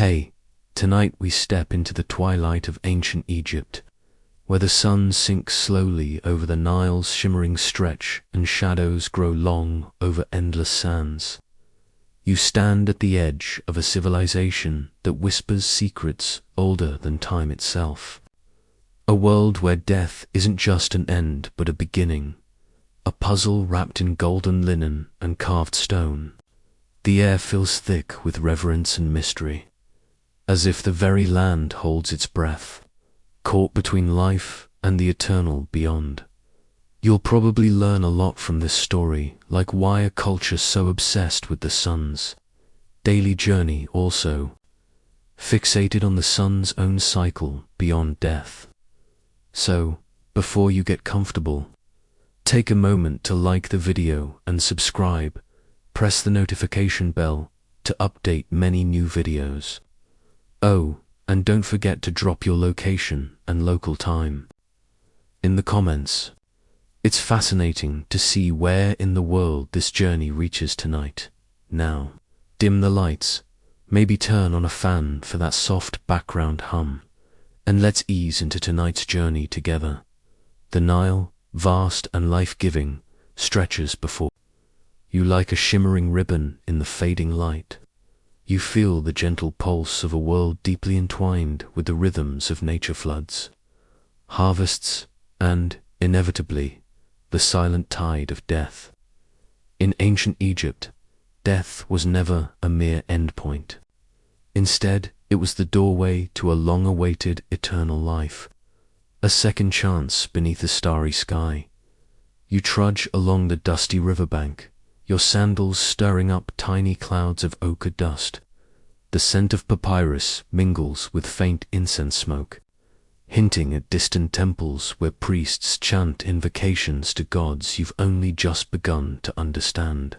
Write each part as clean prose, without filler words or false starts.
Hey, tonight we step into the twilight of ancient Egypt, where the sun sinks slowly over the Nile's shimmering stretch and shadows grow long over endless sands. You stand at the edge of a civilization that whispers secrets older than time itself. A world where death isn't just an end but a beginning, a puzzle wrapped in golden linen and carved stone. The air feels thick with reverence and mystery, as if the very land holds its breath, caught between life and the eternal beyond. You'll probably learn a lot from this story, like why a culture so obsessed with the sun's daily journey, also fixated on the sun's own cycle beyond death. So, before you get comfortable, take a moment to like the video and subscribe. Press the notification bell to update many new videos. Oh, and don't forget to drop your location and local time in the comments. It's fascinating to see where in the world this journey reaches tonight. Now, dim the lights, maybe turn on a fan for that soft background hum, and let's ease into tonight's journey together. The Nile, vast and life-giving, stretches before you like a shimmering ribbon in the fading light. You feel the gentle pulse of a world deeply entwined with the rhythms of nature floods, harvests, and, inevitably, the silent tide of death. In ancient Egypt, death was never a mere endpoint. Instead, it was the doorway to a long-awaited eternal life, a second chance beneath a starry sky. You trudge along the dusty riverbank, your sandals stirring up tiny clouds of ochre dust. The scent of papyrus mingles with faint incense smoke, hinting at distant temples where priests chant invocations to gods you've only just begun to understand.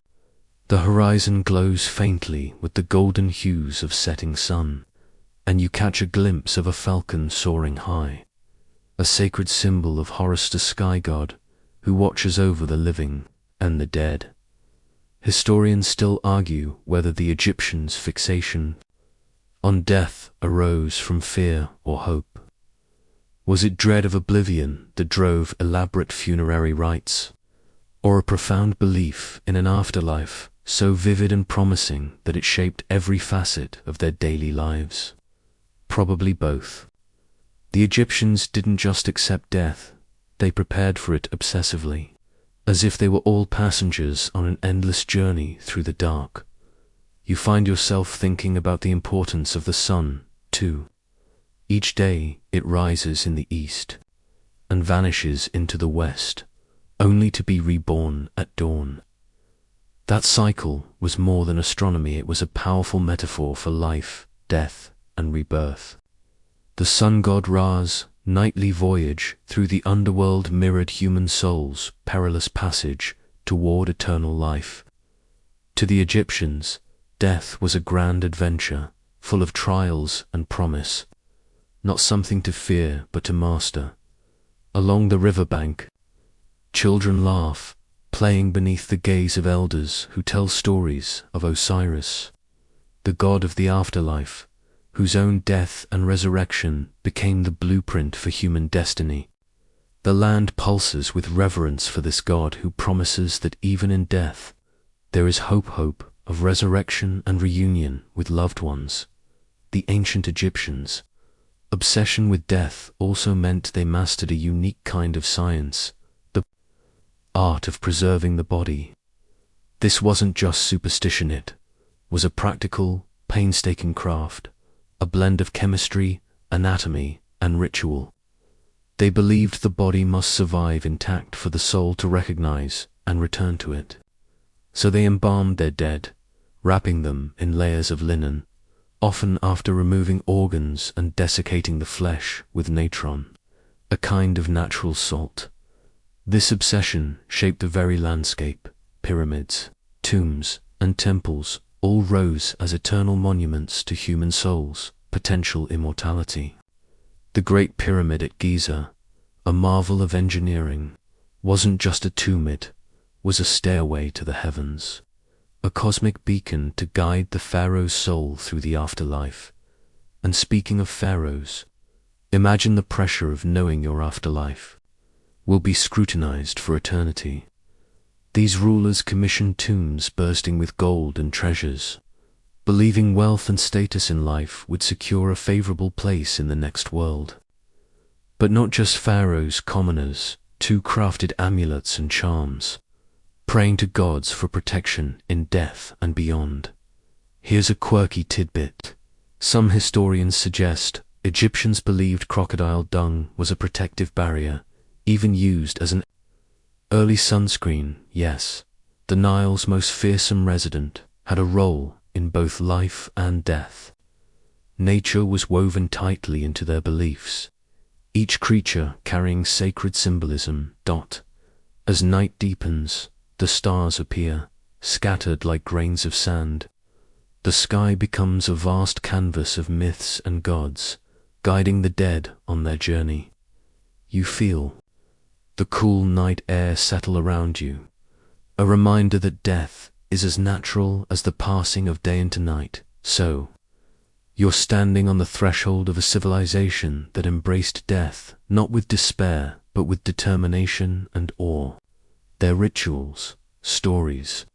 The horizon glows faintly with the golden hues of setting sun, and you catch a glimpse of a falcon soaring high, a sacred symbol of Horus, the sky god, who watches over the living and the dead. Historians still argue whether the Egyptians' fixation on death arose from fear or hope. Was it dread of oblivion that drove elaborate funerary rites, or a profound belief in an afterlife so vivid and promising that it shaped every facet of their daily lives? Probably both. The Egyptians didn't just accept death, they prepared for it obsessively, as if they were all passengers on an endless journey through the dark. You find yourself thinking about the importance of the sun, too. Each day it rises in the east and vanishes into the west, only to be reborn at dawn. That cycle was more than astronomy, it was a powerful metaphor for life, death, and rebirth. The sun god Ra's nightly voyage through the underworld mirrored human souls' perilous passage toward eternal life. To the Egyptians, death was a grand adventure, full of trials and promise, not something to fear but to master. Along the riverbank, children laugh, playing beneath the gaze of elders who tell stories of Osiris, the god of the afterlife, whose own death and resurrection became the blueprint for human destiny. The land pulses with reverence for this god who promises that even in death, there is hope of resurrection and reunion with loved ones. The ancient Egyptians' obsession with death also meant they mastered a unique kind of science, the art of preserving the body. This wasn't just superstition, it was a practical, painstaking craft, a blend of chemistry, anatomy, and ritual. They believed the body must survive intact for the soul to recognize and return to it. So they embalmed their dead, wrapping them in layers of linen, often after removing organs and desiccating the flesh with natron, a kind of natural salt. This obsession shaped the very landscape. Pyramids, tombs, and temples all rose as eternal monuments to human souls' potential immortality. The Great Pyramid at Giza, a marvel of engineering, wasn't just a tomb, it was a stairway to the heavens, a cosmic beacon to guide the pharaoh's soul through the afterlife. And speaking of pharaohs, imagine the pressure of knowing your afterlife will be scrutinized for eternity. These rulers commissioned tombs bursting with gold and treasures, believing wealth and status in life would secure a favorable place in the next world. But not just pharaohs, commoners too crafted amulets and charms, praying to gods for protection in death and beyond. Here's a quirky tidbit. Some historians suggest Egyptians believed crocodile dung was a protective barrier, even used as an early sunscreen. Yes, the Nile's most fearsome resident had a role in both life and death. Nature was woven tightly into their beliefs, each creature carrying sacred symbolism. As night deepens, the stars appear, scattered like grains of sand. The sky becomes a vast canvas of myths and gods, guiding the dead on their journey. You feel the cool night air settle around you, a reminder that death is as natural as the passing of day into night. So, you're standing on the threshold of a civilization that embraced death, not with despair, but with determination and awe. Their rituals, stories,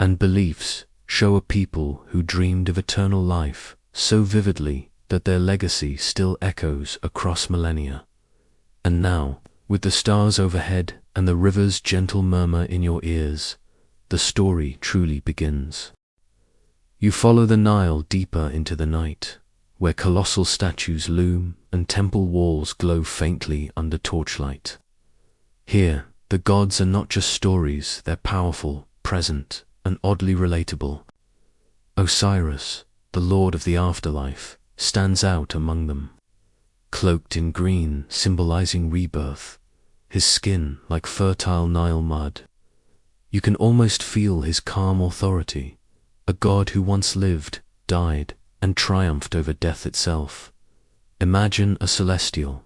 and beliefs show a people who dreamed of eternal life so vividly that their legacy still echoes across millennia. And now, with the stars overhead and the river's gentle murmur in your ears, the story truly begins. You follow the Nile deeper into the night, where colossal statues loom and temple walls glow faintly under torchlight. Here, the gods are not just stories, they're powerful, present, and oddly relatable. Osiris, the lord of the afterlife, stands out among them. Cloaked in green, symbolizing rebirth, his skin like fertile Nile mud. You can almost feel his calm authority, a god who once lived, died, and triumphed over death itself. Imagine a celestial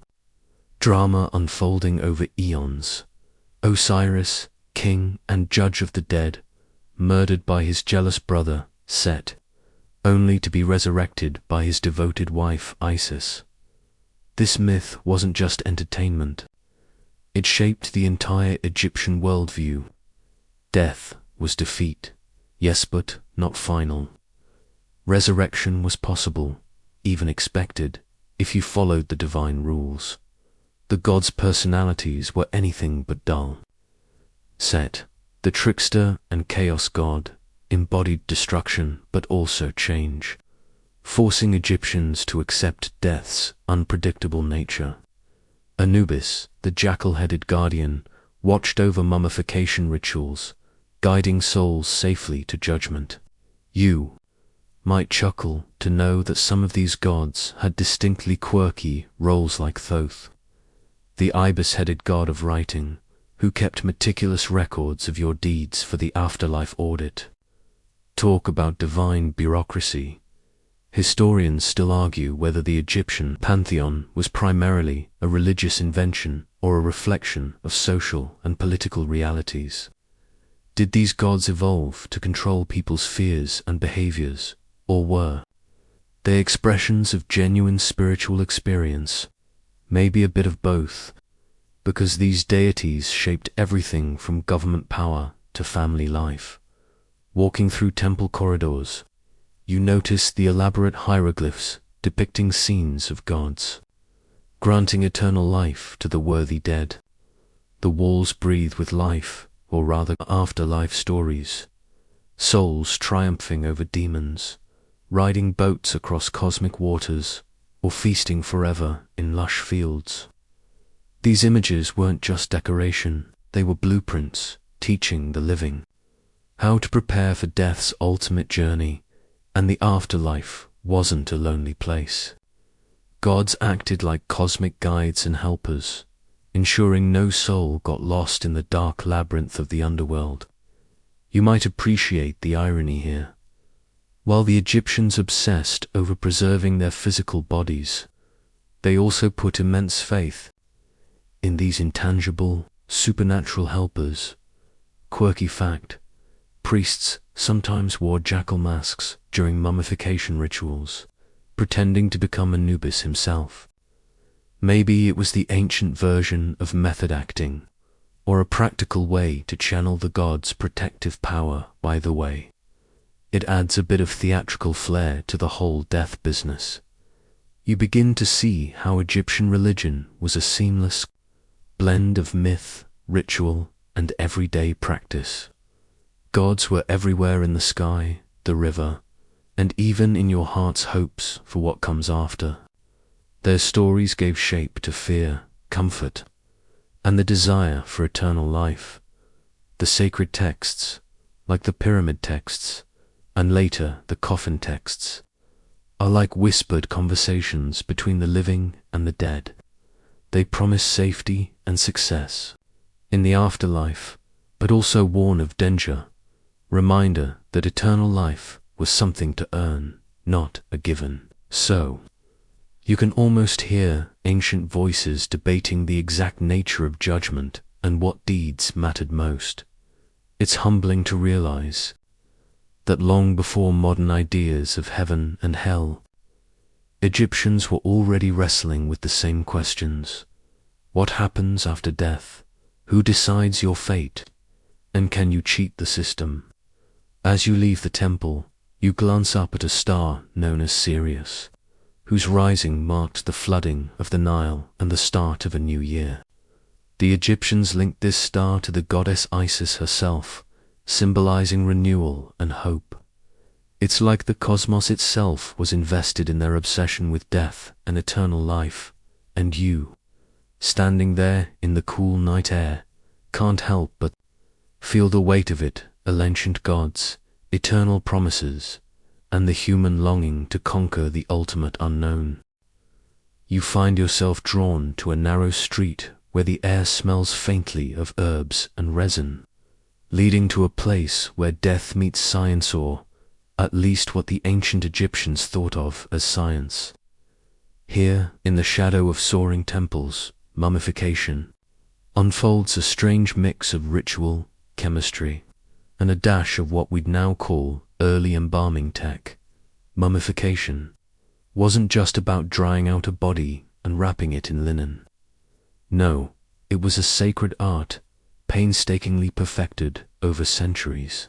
drama unfolding over eons. Osiris, king and judge of the dead, murdered by his jealous brother, Set, only to be resurrected by his devoted wife, Isis. This myth wasn't just entertainment. It shaped the entire Egyptian worldview. Death was defeat, yes, but not final. Resurrection was possible, even expected, if you followed the divine rules. The gods' personalities were anything but dull. Set, the trickster and chaos god, embodied destruction but also change, forcing Egyptians to accept death's unpredictable nature. Anubis, the jackal-headed guardian, watched over mummification rituals, guiding souls safely to judgment. You might chuckle to know that some of these gods had distinctly quirky roles like Thoth, the ibis-headed god of writing, who kept meticulous records of your deeds for the afterlife audit. Talk about divine bureaucracy. Historians still argue whether the Egyptian pantheon was primarily a religious invention or a reflection of social and political realities. Did these gods evolve to control people's fears and behaviors, or were they expressions of genuine spiritual experience? Maybe a bit of both, because these deities shaped everything from government power to family life. Walking through temple corridors, you notice the elaborate hieroglyphs depicting scenes of gods granting eternal life to the worthy dead. The walls breathe with life, or rather afterlife stories. Souls triumphing over demons, riding boats across cosmic waters, or feasting forever in lush fields. These images weren't just decoration, they were blueprints, teaching the living how to prepare for death's ultimate journey, and the afterlife wasn't a lonely place. Gods acted like cosmic guides and helpers, ensuring no soul got lost in the dark labyrinth of the underworld. You might appreciate the irony here. While the Egyptians obsessed over preserving their physical bodies, they also put immense faith in these intangible, supernatural helpers. Quirky fact: priests sometimes wore jackal masks during mummification rituals, pretending to become Anubis himself. Maybe it was the ancient version of method acting, or a practical way to channel the gods' protective power by the way. It adds a bit of theatrical flair to the whole death business. You begin to see how Egyptian religion was a seamless blend of myth, ritual, and everyday practice. Gods were everywhere in the sky, the river, and even in your heart's hopes for what comes after. Their stories gave shape to fear, comfort, and the desire for eternal life. The sacred texts, like the pyramid texts, and later the coffin texts, are like whispered conversations between the living and the dead. They promise safety and success in the afterlife, but also warn of danger, reminder that eternal life was something to earn, not a given. So, you can almost hear ancient voices debating the exact nature of judgment and what deeds mattered most. It's humbling to realize that long before modern ideas of heaven and hell, Egyptians were already wrestling with the same questions. What happens after death? Who decides your fate? And can you cheat the system? As you leave the temple, you glance up at a star known as Sirius, whose rising marked the flooding of the Nile and the start of a new year. The Egyptians linked this star to the goddess Isis herself, symbolizing renewal and hope. It's like the cosmos itself was invested in their obsession with death and eternal life, and you, standing there in the cool night air, can't help but feel the weight of it, ancient gods, eternal promises, and the human longing to conquer the ultimate unknown. You find yourself drawn to a narrow street where the air smells faintly of herbs and resin, leading to a place where death meets science, or at least what the ancient Egyptians thought of as science. Here, in the shadow of soaring temples, mummification unfolds a strange mix of ritual, chemistry, and a dash of what we'd now call early embalming tech. Mummification wasn't just about drying out a body and wrapping it in linen. No, it was a sacred art, painstakingly perfected over centuries.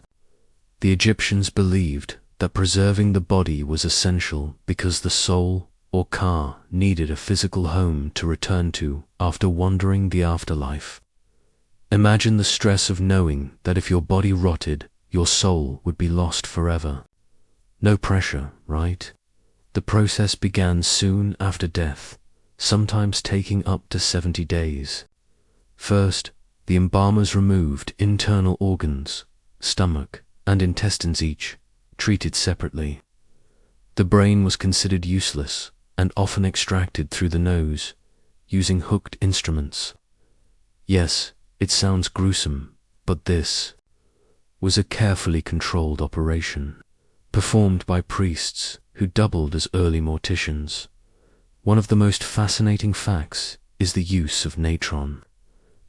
The Egyptians believed that preserving the body was essential because the soul, or ka, needed a physical home to return to after wandering the afterlife. Imagine the stress of knowing that if your body rotted, your soul would be lost forever. No pressure, right? The process began soon after death, sometimes taking up to 70 days. First, the embalmers removed internal organs, stomach, and intestines each, treated separately. The brain was considered useless and often extracted through the nose, using hooked instruments. Yes, it sounds gruesome, but this was a carefully controlled operation, performed by priests who doubled as early morticians. One of the most fascinating facts is the use of natron,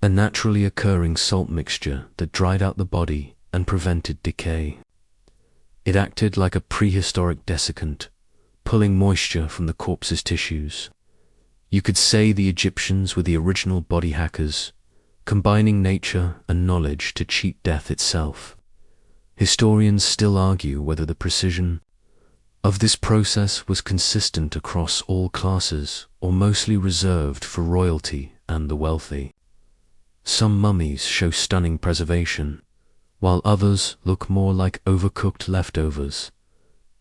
a naturally occurring salt mixture that dried out the body and prevented decay. It acted like a prehistoric desiccant, pulling moisture from the corpse's tissues. You could say the Egyptians were the original body hackers, combining nature and knowledge to cheat death itself. Historians still argue whether the precision of this process was consistent across all classes or mostly reserved for royalty and the wealthy. Some mummies show stunning preservation, while others look more like overcooked leftovers.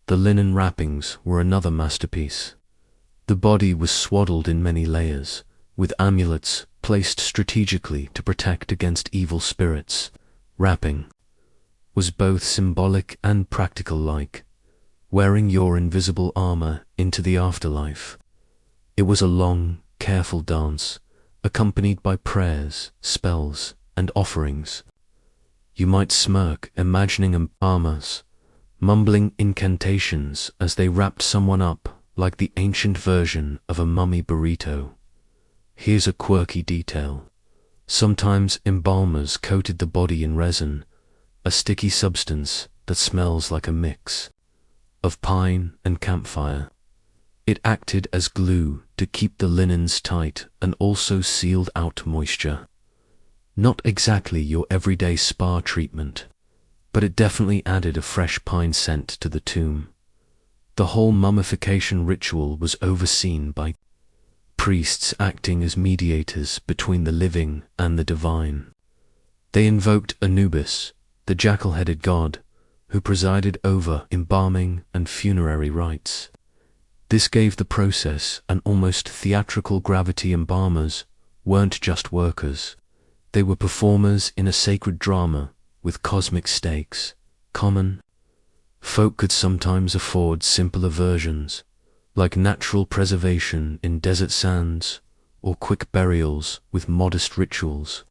The linen wrappings were another masterpiece. The body was swaddled in many layers, with amulets placed strategically to protect against evil spirits. Wrapping was both symbolic and practical-like, wearing your invisible armor into the afterlife. It was a long, careful dance, accompanied by prayers, spells, and offerings. You might smirk imagining embalmers mumbling incantations as they wrapped someone up like the ancient version of a mummy burrito. Here's a quirky detail. Sometimes embalmers coated the body in resin, a sticky substance that smells like a mix of pine and campfire. It acted as glue to keep the linens tight and also sealed out moisture. Not exactly your everyday spa treatment, but it definitely added a fresh pine scent to the tomb. The whole mummification ritual was overseen by priests acting as mediators between the living and the divine. They invoked Anubis, the jackal-headed god, who presided over embalming and funerary rites. This gave the process an almost theatrical gravity. Embalmers weren't just workers. They were performers in a sacred drama with cosmic stakes. Common folk could sometimes afford simpler versions, like natural preservation in desert sands or quick burials with modest rituals.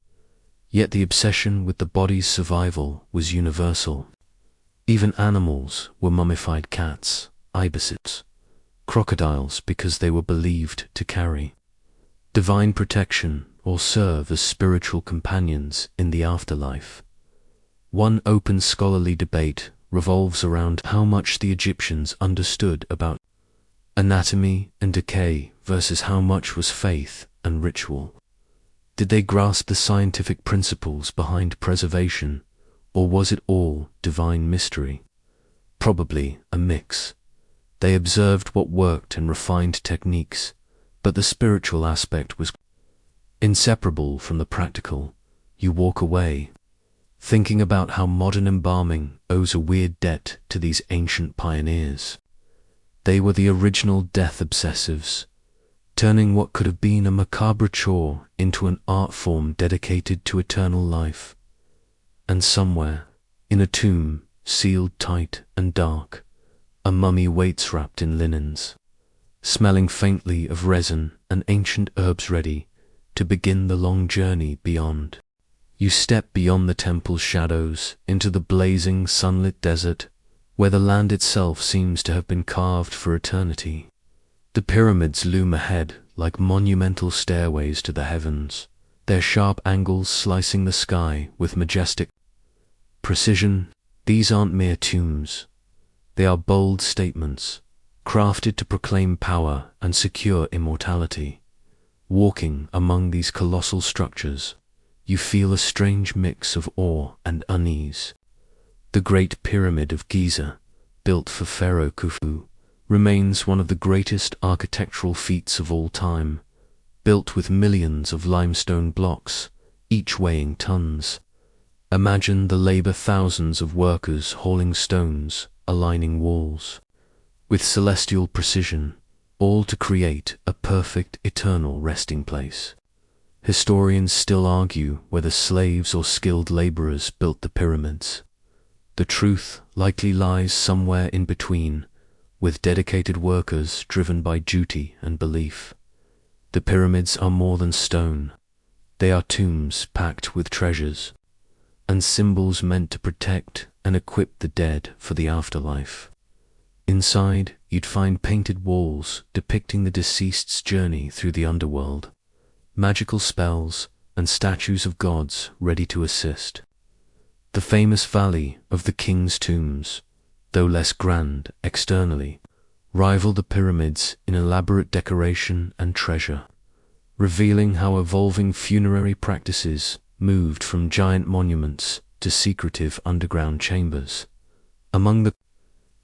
Yet the obsession with the body's survival was universal. Even animals were mummified: cats, ibises, crocodiles, because they were believed to carry divine protection or serve as spiritual companions in the afterlife. One open scholarly debate revolves around how much the Egyptians understood about anatomy and decay versus how much was faith and ritual. Did they grasp the scientific principles behind preservation, or was it all divine mystery? Probably a mix. They observed what worked and refined techniques, but the spiritual aspect was inseparable from the practical. You walk away thinking about how modern embalming owes a weird debt to these ancient pioneers. They were the original death obsessives, turning what could have been a macabre chore into an art form dedicated to eternal life. And somewhere, in a tomb sealed tight and dark, a mummy waits wrapped in linens, smelling faintly of resin and ancient herbs, ready to begin the long journey beyond. You step beyond the temple's shadows into the blazing, sunlit desert, where the land itself seems to have been carved for eternity. The pyramids loom ahead like monumental stairways to the heavens, their sharp angles slicing the sky with majestic precision. These aren't mere tombs. They are bold statements, crafted to proclaim power and secure immortality. Walking among these colossal structures, you feel a strange mix of awe and unease. The Great Pyramid of Giza, built for Pharaoh Khufu, remains one of the greatest architectural feats of all time, built with millions of limestone blocks, each weighing tons. Imagine the labor thousands of workers hauling stones, aligning walls, with celestial precision, all to create a perfect eternal resting place. Historians still argue whether slaves or skilled laborers built the pyramids. The truth likely lies somewhere in between, with dedicated workers driven by duty and belief. The pyramids are more than stone. They are tombs packed with treasures and symbols meant to protect and equip the dead for the afterlife. Inside, you'd find painted walls depicting the deceased's journey through the underworld, magical spells, and statues of gods ready to assist. The famous Valley of the King's Tombs, though less grand externally, rival the pyramids in elaborate decoration and treasure, revealing how evolving funerary practices moved from giant monuments to secretive underground chambers. Among the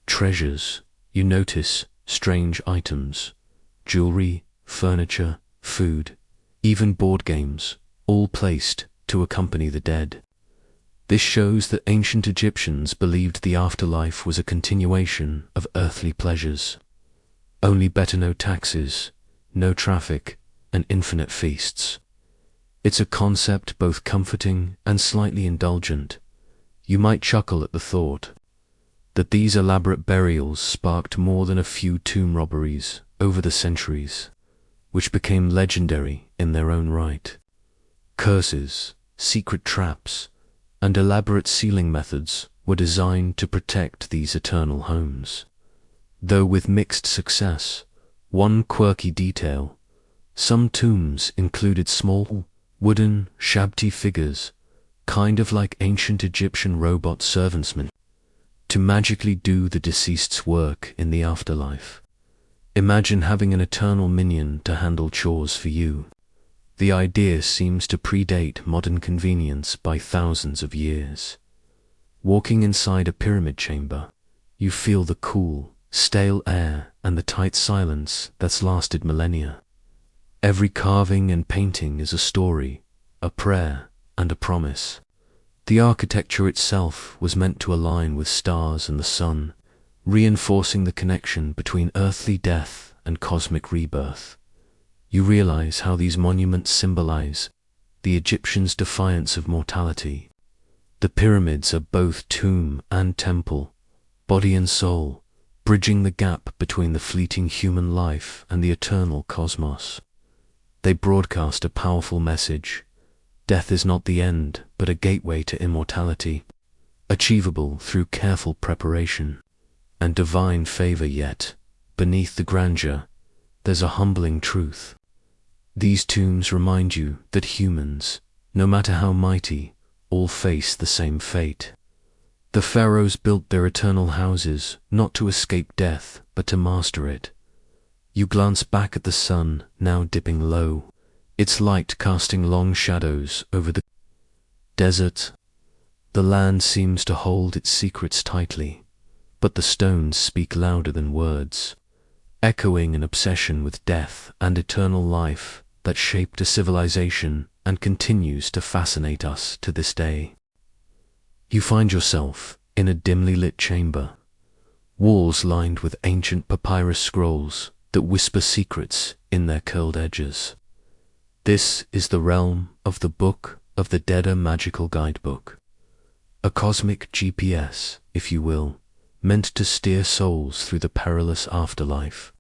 treasures, you notice strange items: jewelry, furniture, food, even board games, all placed to accompany the dead. This shows that ancient Egyptians believed the afterlife was a continuation of earthly pleasures. Only better: no taxes, no traffic, and infinite feasts. It's a concept both comforting and slightly indulgent. You might chuckle at the thought that these elaborate burials sparked more than a few tomb robberies over the centuries, which became legendary in their own right. Curses, secret traps, and elaborate sealing methods were designed to protect these eternal homes. Though with mixed success. One quirky detail: some tombs included small, wooden, shabti figures, kind of like ancient Egyptian robot servantsmen, to magically do the deceased's work in the afterlife. Imagine having an eternal minion to handle chores for you. The idea seems to predate modern convenience by thousands of years. Walking inside a pyramid chamber, you feel the cool, stale air and the tight silence that's lasted millennia. Every carving and painting is a story, a prayer, and a promise. The architecture itself was meant to align with stars and the sun, reinforcing the connection between earthly death and cosmic rebirth. You realize how these monuments symbolize the Egyptians' defiance of mortality. The pyramids are both tomb and temple, body and soul, bridging the gap between the fleeting human life and the eternal cosmos. They broadcast a powerful message. Death is not the end, but a gateway to immortality, achievable through careful preparation and divine favor. Yet, beneath the grandeur, there's a humbling truth. These tombs remind you that humans, no matter how mighty, all face the same fate. The pharaohs built their eternal houses not to escape death, but to master it. You glance back at the sun, now dipping low, its light casting long shadows over the desert. The land seems to hold its secrets tightly, but the stones speak louder than words, echoing an obsession with death and eternal life that shaped a civilization and continues to fascinate us to this day. You find yourself in a dimly lit chamber, walls lined with ancient papyrus scrolls that whisper secrets in their curled edges. This is the realm of the Book of the Dead, a magical guidebook, a cosmic GPS, if you will, meant to steer souls through the perilous afterlife.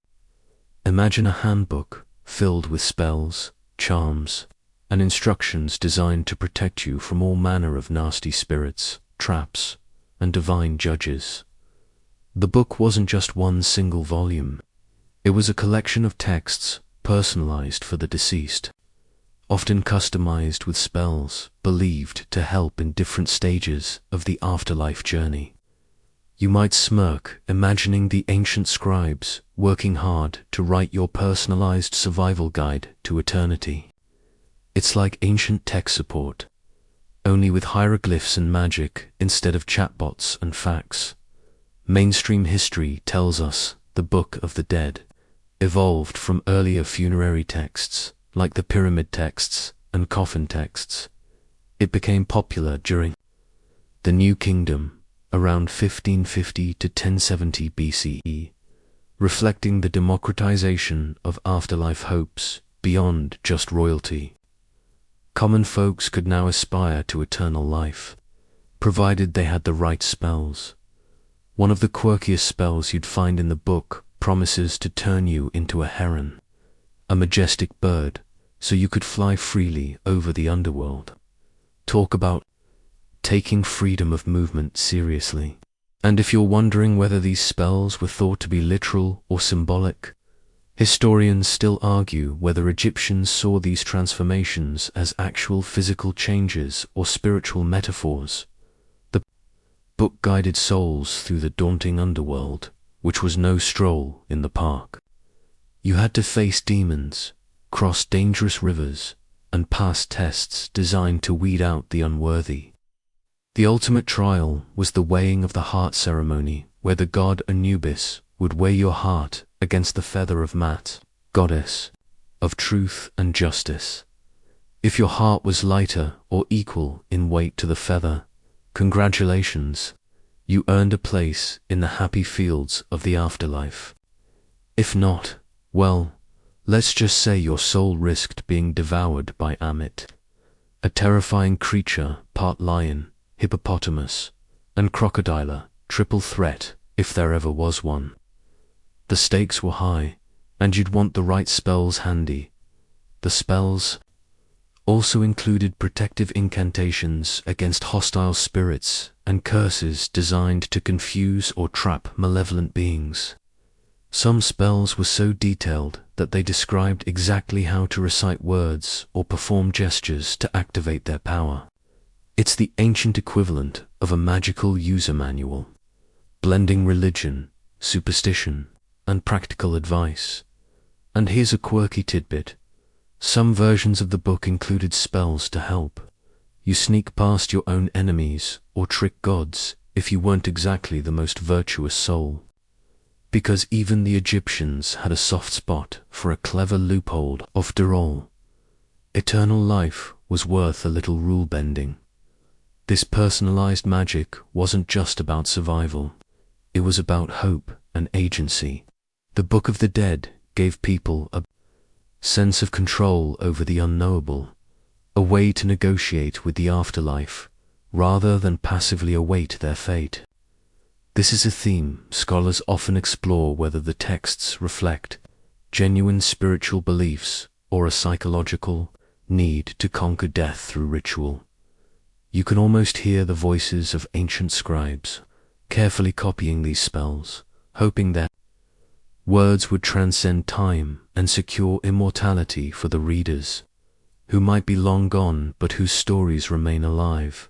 Imagine a handbook filled with spells, charms, and instructions designed to protect you from all manner of nasty spirits, traps, and divine judges. The book wasn't just one single volume. It was a collection of texts personalized for the deceased, often customized with spells believed to help in different stages of the afterlife journey. You might smirk imagining the ancient scribes working hard to write your personalized survival guide to eternity. It's like ancient tech support, only with hieroglyphs and magic instead of chatbots and fax. Mainstream history tells us the Book of the Dead evolved from earlier funerary texts like the pyramid texts and coffin texts. It became popular during the New Kingdom around 1550 to 1070 BCE, reflecting the democratization of afterlife hopes beyond just royalty. Common folks could now aspire to eternal life, provided they had the right spells. One of the quirkiest spells you'd find in the book promises to turn you into a heron, a majestic bird, so you could fly freely over the underworld. Talk about taking freedom of movement seriously. And if you're wondering whether these spells were thought to be literal or symbolic, historians still argue whether Egyptians saw these transformations as actual physical changes or spiritual metaphors. The book guided souls through the daunting underworld, which was no stroll in the park. You had to face demons, cross dangerous rivers, and pass tests designed to weed out the unworthy. The ultimate trial was the weighing of the heart ceremony, where the god Anubis would weigh your heart against the feather of Mat, goddess of truth and justice. If your heart was lighter or equal in weight to the feather, congratulations, you earned a place in the happy fields of the afterlife. If not, well, let's just say your soul risked being devoured by Amit, a terrifying creature, part lion, hippopotamus, and crocodile, triple threat if there ever was one. The stakes were high, and you'd want the right spells handy. The spells also included protective incantations against hostile spirits and curses designed to confuse or trap malevolent beings. Some spells were so detailed that they described exactly how to recite words or perform gestures to activate their power. It's the ancient equivalent of a magical user manual, blending religion, superstition, and practical advice. And here's a quirky tidbit. Some versions of the book included spells to help you sneak past your own enemies or trick gods if you weren't exactly the most virtuous soul. Because even the Egyptians had a soft spot for a clever loophole. After all, eternal life was worth a little rule bending. This personalized magic wasn't just about survival. It was about hope and agency. The Book of the Dead gave people a sense of control over the unknowable, a way to negotiate with the afterlife, rather than passively await their fate. This is a theme scholars often explore, whether the texts reflect genuine spiritual beliefs or a psychological need to conquer death through ritual. You can almost hear the voices of ancient scribes, carefully copying these spells, hoping that words would transcend time and secure immortality for the readers, who might be long gone but whose stories remain alive.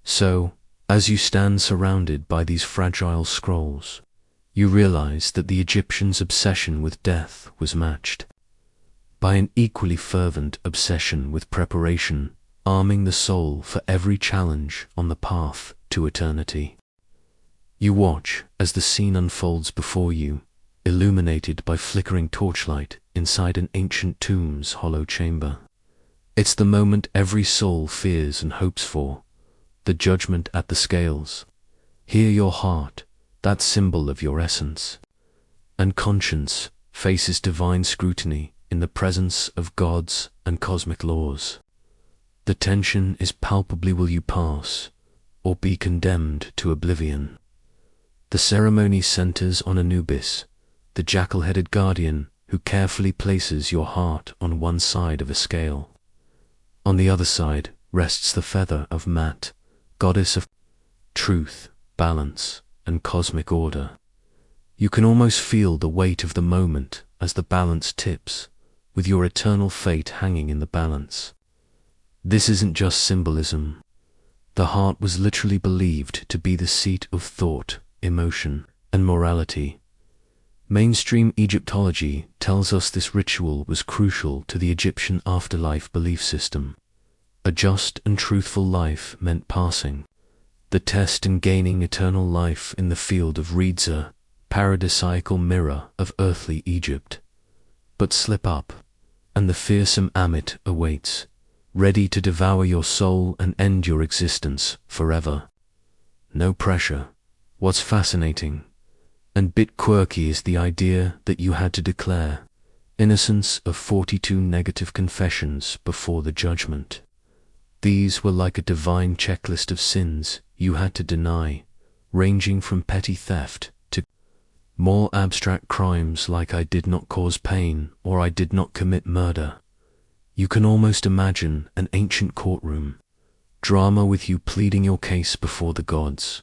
So, as you stand surrounded by these fragile scrolls, you realize that the Egyptians' obsession with death was matched by an equally fervent obsession with preparation, arming the soul for every challenge on the path to eternity. You watch as the scene unfolds before you, illuminated by flickering torchlight inside an ancient tomb's hollow chamber. It's the moment every soul fears and hopes for, the judgment at the scales. Here your heart, that symbol of your essence and conscience, faces divine scrutiny in the presence of gods and cosmic laws. The tension is palpably: will you pass or be condemned to oblivion? The ceremony centers on Anubis, the jackal-headed guardian who carefully places your heart on one side of a scale. On the other side rests the feather of Mat, goddess of truth, balance, and cosmic order. You can almost feel the weight of the moment as the balance tips, with your eternal fate hanging in the balance. This isn't just symbolism. The heart was literally believed to be the seat of thought, emotion, and morality. Mainstream Egyptology tells us this ritual was crucial to the Egyptian afterlife belief system. A just and truthful life meant passing the test and gaining eternal life in the field of Ridza, paradisiacal mirror of earthly Egypt. But slip up, and the fearsome Amit awaits, ready to devour your soul and end your existence forever. No pressure. What's fascinating and bit quirky is the idea that you had to declare innocence of 42 negative confessions before the judgment. These were like a divine checklist of sins you had to deny, ranging from petty theft to more abstract crimes like I did not cause pain or I did not commit murder. You can almost imagine an ancient courtroom drama with you pleading your case before the gods.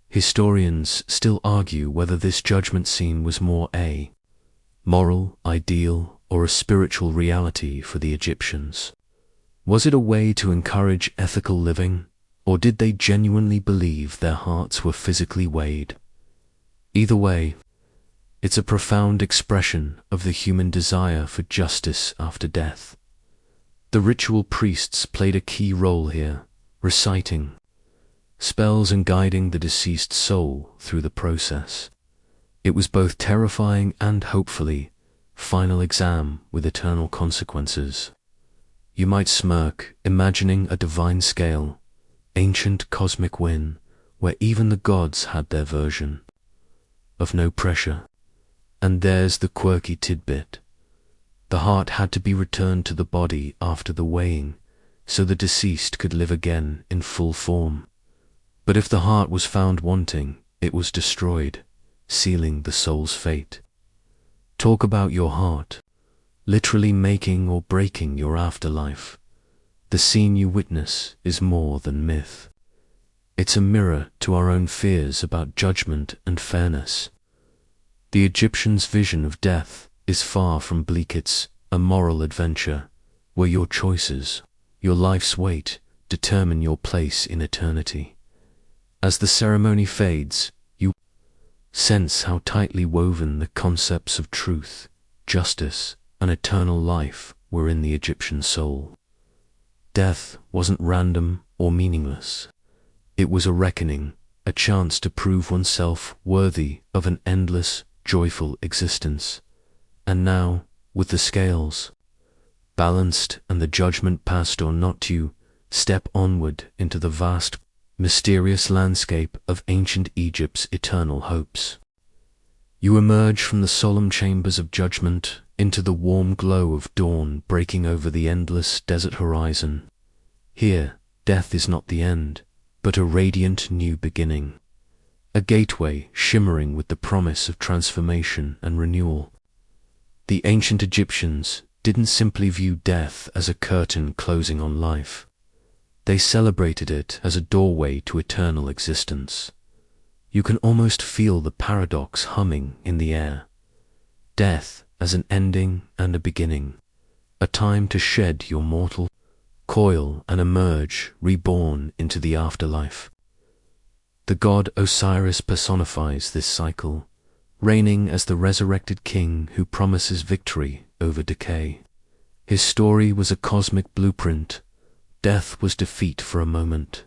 Historians still argue whether this judgment scene was more a moral ideal or a spiritual reality for the Egyptians. Was it a way to encourage ethical living, or did they genuinely believe their hearts were physically weighed? Either way, it's a profound expression of the human desire for justice after death. The ritual priests played a key role here, reciting spells and guiding the deceased soul through the process. It was both terrifying and, hopefully, final exam with eternal consequences. You might smirk, imagining a divine scale, ancient cosmic win, where even the gods had their version of no pressure. And there's the quirky tidbit. The heart had to be returned to the body after the weighing, so the deceased could live again in full form. But if the heart was found wanting, it was destroyed, sealing the soul's fate. Talk about your heart, literally making or breaking your afterlife. The scene you witness is more than myth. It's a mirror to our own fears about judgment and fairness. The Egyptians' vision of death is far from bleak. It's a moral adventure, where your choices, your life's weight, determine your place in eternity. As the ceremony fades, you sense how tightly woven the concepts of truth, justice, and eternal life were in the Egyptian soul. Death wasn't random or meaningless. It was a reckoning, a chance to prove oneself worthy of an endless, joyful existence. And now, with the scales balanced and the judgment passed on, not you step onward into the vast, mysterious landscape of ancient Egypt's eternal hopes. You emerge from the solemn chambers of judgment into the warm glow of dawn breaking over the endless desert horizon. Here, death is not the end, but a radiant new beginning, a gateway shimmering with the promise of transformation and renewal. The ancient Egyptians didn't simply view death as a curtain closing on life. They celebrated it as a doorway to eternal existence. You can almost feel the paradox humming in the air. Death as an ending and a beginning, a time to shed your mortal coil and emerge reborn into the afterlife. The god Osiris personifies this cycle, reigning as the resurrected king who promises victory over decay. His story was a cosmic blueprint. Death was defeat for a moment,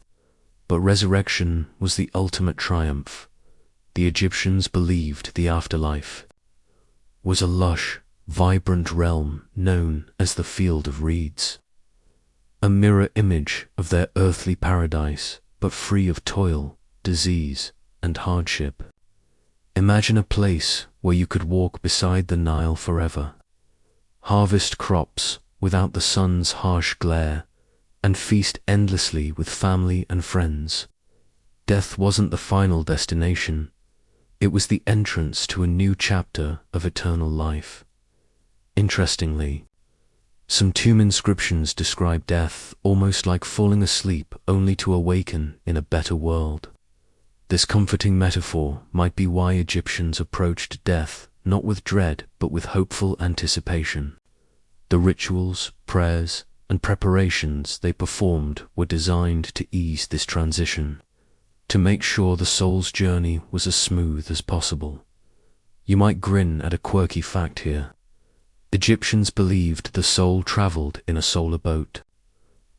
but resurrection was the ultimate triumph. The Egyptians believed the afterlife was a lush, vibrant realm known as the Field of Reeds, a mirror image of their earthly paradise, but free of toil, disease, and hardship. Imagine a place where you could walk beside the Nile forever, harvest crops without the sun's harsh glare, and feast endlessly with family and friends. Death wasn't the final destination. It was the entrance to a new chapter of eternal life. Interestingly, some tomb inscriptions describe death almost like falling asleep only to awaken in a better world. This comforting metaphor might be why Egyptians approached death not with dread but with hopeful anticipation. The rituals, prayers, and preparations they performed were designed to ease this transition, to make sure the soul's journey was as smooth as possible. You might grin at a quirky fact here. Egyptians believed the soul traveled in a solar boat,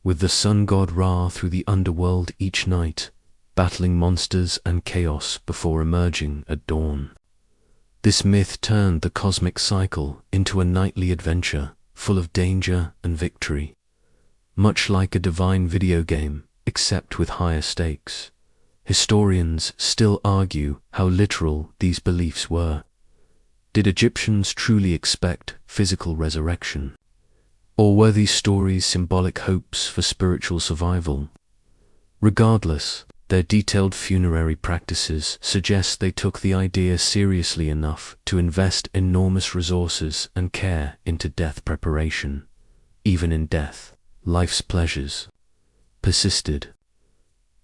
with the sun god Ra through the underworld each night, battling monsters and chaos before emerging at dawn. This myth turned the cosmic cycle into a nightly adventure full of danger and victory, much like a divine video game, except with higher stakes. Historians still argue how literal these beliefs were. Did Egyptians truly expect physical resurrection? Or were these stories symbolic hopes for spiritual survival? Regardless, their detailed funerary practices suggest they took the idea seriously enough to invest enormous resources and care into death preparation. Even in death, life's pleasures persisted.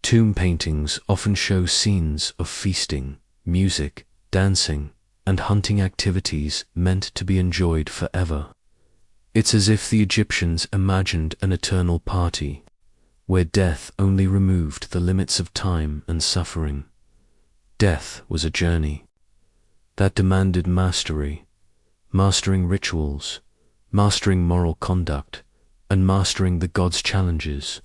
Tomb paintings often show scenes of feasting, music, dancing, and hunting activities meant to be enjoyed forever. It's as if the Egyptians imagined an eternal party, where death only removed the limits of time and suffering. Death was a journey that demanded mastery, mastering rituals, mastering moral conduct, and mastering the gods' challenges.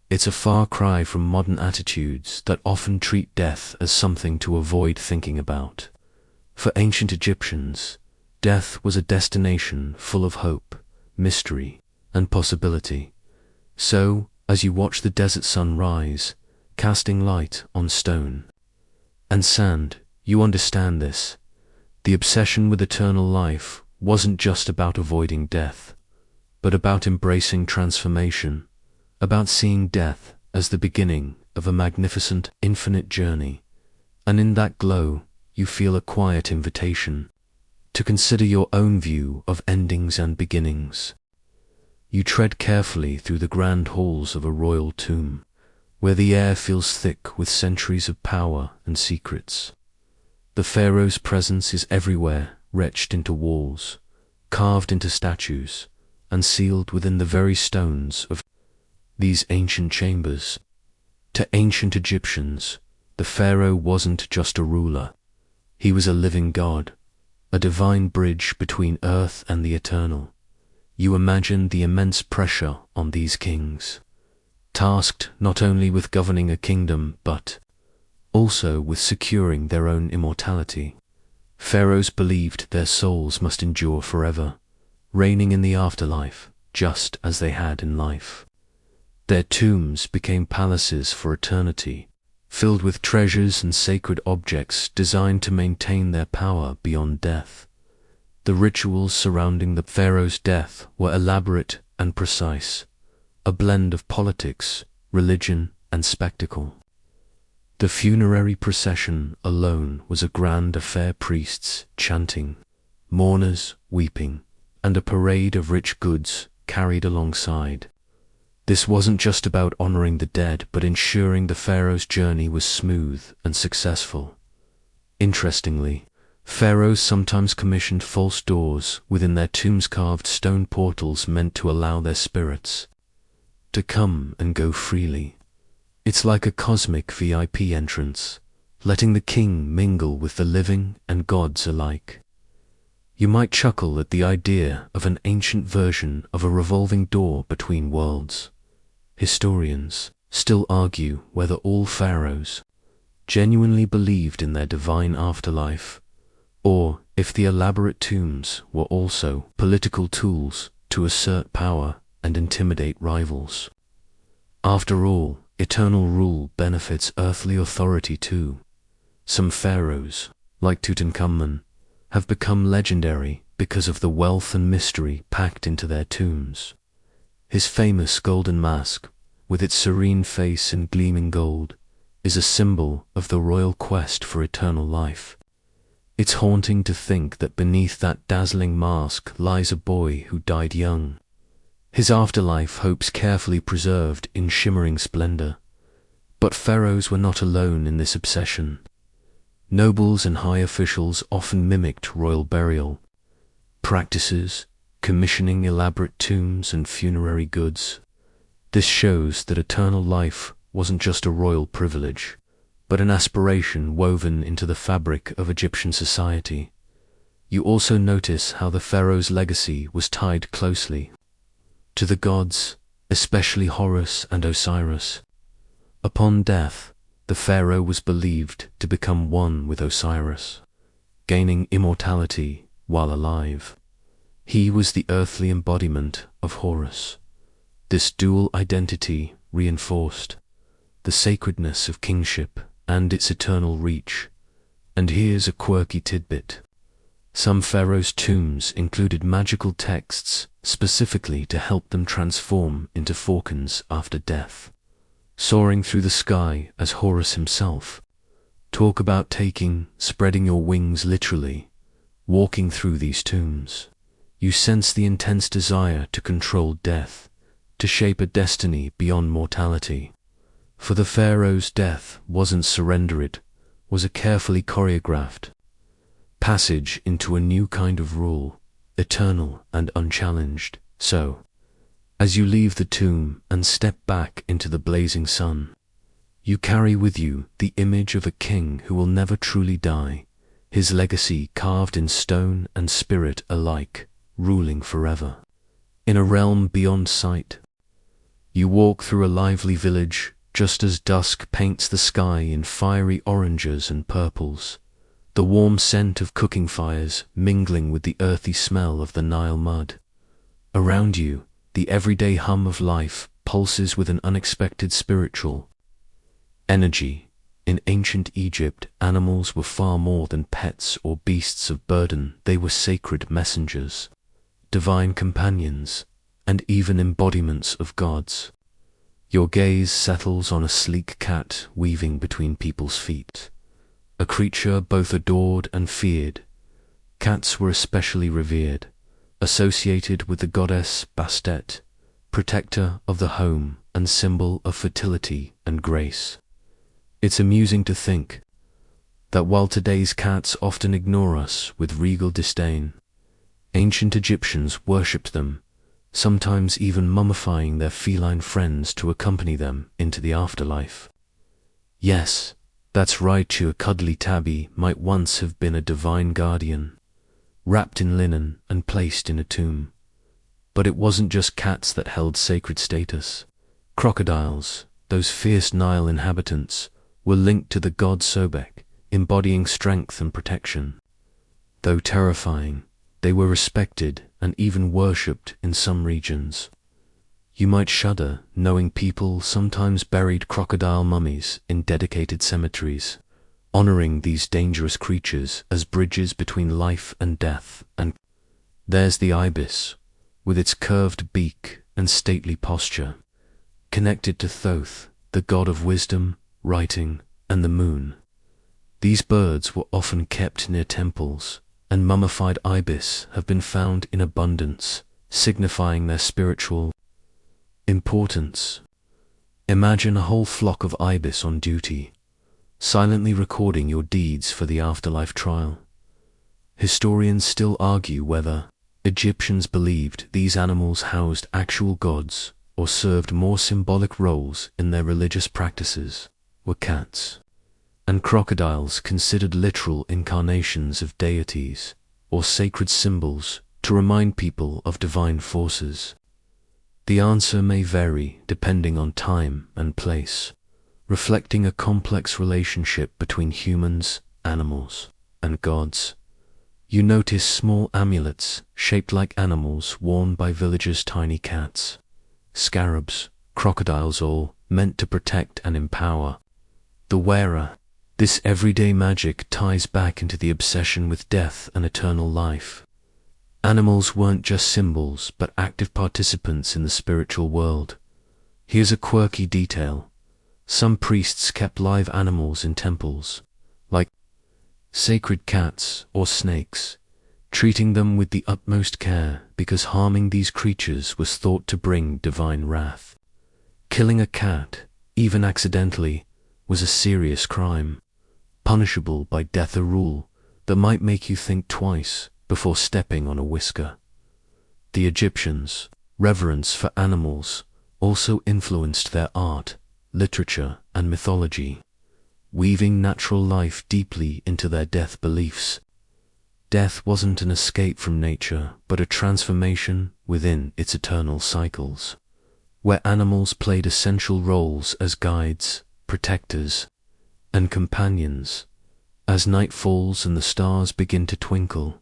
It's a far cry from modern attitudes that often treat death as something to avoid thinking about. For ancient Egyptians, death was a destination full of hope, mystery, and possibility. So, as you watch the desert sun rise, casting light on stone and sand, you understand this. The obsession with eternal life wasn't just about avoiding death, but about embracing transformation, about seeing death as the beginning of a magnificent, infinite journey. And in that glow, you feel a quiet invitation to consider your own view of endings and beginnings. You tread carefully through the grand halls of a royal tomb, where the air feels thick with centuries of power and secrets. The pharaoh's presence is everywhere, etched into walls, carved into statues, and sealed within the very stones of these ancient chambers. To ancient Egyptians, the pharaoh wasn't just a ruler. He was a living god, a divine bridge between earth and the eternal. You imagine the immense pressure on these kings, tasked not only with governing a kingdom, but also with securing their own immortality. Pharaohs believed their souls must endure forever, reigning in the afterlife, just as they had in life. Their tombs became palaces for eternity, filled with treasures and sacred objects designed to maintain their power beyond death. The rituals surrounding the pharaoh's death were elaborate and precise, a blend of politics, religion, and spectacle. The funerary procession alone was a grand affair, priests chanting, mourners weeping, and a parade of rich goods carried alongside. This wasn't just about honoring the dead, but ensuring the pharaoh's journey was smooth and successful. Interestingly, pharaohs sometimes commissioned false doors within their tombs, carved stone portals meant to allow their spirits to come and go freely. It's like a cosmic VIP entrance, letting the king mingle with the living and gods alike. You might chuckle at the idea of an ancient version of a revolving door between worlds. Historians still argue whether all pharaohs genuinely believed in their divine afterlife, or if the elaborate tombs were also political tools to assert power and intimidate rivals. After all, eternal rule benefits earthly authority too. Some pharaohs, like Tutankhamun, have become legendary because of the wealth and mystery packed into their tombs. His famous golden mask, with its serene face and gleaming gold, is a symbol of the royal quest for eternal life. It's haunting to think that beneath that dazzling mask lies a boy who died young, his afterlife hopes carefully preserved in shimmering splendor. But pharaohs were not alone in this obsession. Nobles and high officials often mimicked royal burial practices, commissioning elaborate tombs and funerary goods. This shows that eternal life wasn't just a royal privilege, but an aspiration woven into the fabric of Egyptian society. You also notice how the pharaoh's legacy was tied closely to the gods, especially Horus and Osiris. Upon death, the pharaoh was believed to become one with Osiris, gaining immortality while alive. He was the earthly embodiment of Horus. This dual identity reinforced the sacredness of kingship and its eternal reach. And here's a quirky tidbit. Some pharaohs' tombs included magical texts specifically to help them transform into falcons after death, soaring through the sky as Horus himself. Talk about spreading your wings literally, walking through these tombs. You sense the intense desire to control death, to shape a destiny beyond mortality. For the pharaoh's death wasn't surrender, it was a carefully choreographed passage into a new kind of rule, eternal and unchallenged. So, as you leave the tomb and step back into the blazing sun, you carry with you the image of a king who will never truly die, his legacy carved in stone and spirit alike, ruling forever. In a realm beyond sight, you walk through a lively village just as dusk paints the sky in fiery oranges and purples, the warm scent of cooking fires mingling with the earthy smell of the Nile mud. Around you, the everyday hum of life pulses with an unexpected spiritual energy. In ancient Egypt, animals were far more than pets or beasts of burden. They were sacred messengers, divine companions, and even embodiments of gods. Your gaze settles on a sleek cat weaving between people's feet, a creature both adored and feared. Cats were especially revered, associated with the goddess Bastet, protector of the home and symbol of fertility and grace. It's amusing to think that while today's cats often ignore us with regal disdain, ancient Egyptians worshipped them, sometimes even mummifying their feline friends to accompany them into the afterlife. Yes, That's right, your cuddly tabby might once have been a divine guardian, wrapped in linen and placed in a tomb. But it wasn't just cats that held sacred status. Crocodiles, those fierce Nile inhabitants, were linked to the god Sobek, embodying strength and protection. Though terrifying, they were respected and even worshipped in some regions. You might shudder knowing people sometimes buried crocodile mummies in dedicated cemeteries, honoring these dangerous creatures as bridges between life and death. And there's the ibis, with its curved beak and stately posture, connected to Thoth, the god of wisdom, writing, and the moon. These birds were often kept near temples, and mummified ibis have been found in abundance, signifying their spiritual importance. Imagine a whole flock of ibis on duty, silently recording your deeds for the afterlife trial. Historians still argue whether Egyptians believed these animals housed actual gods or served more symbolic roles in their religious practices. Were cats and crocodiles considered literal incarnations of deities or sacred symbols to remind people of divine forces? The answer may vary depending on time and place, reflecting a complex relationship between humans, animals, and gods. You notice small amulets shaped like animals worn by villagers' tiny cats, scarabs, crocodiles, all meant to protect and empower the wearer. This everyday magic ties back into the obsession with death and eternal life. Animals weren't just symbols, but active participants in the spiritual world. Here's a quirky detail. Some priests kept live animals in temples, like sacred cats or snakes, treating them with the utmost care because harming these creatures was thought to bring divine wrath. Killing a cat, even accidentally, was a serious crime, punishable by death, a rule that might make you think twice before stepping on a whisker. The Egyptians' reverence for animals also influenced their art, literature, and mythology, weaving natural life deeply into their death beliefs. Death wasn't an escape from nature, but a transformation within its eternal cycles, where animals played essential roles as guides, protectors, and companions. As night falls and the stars begin to twinkle,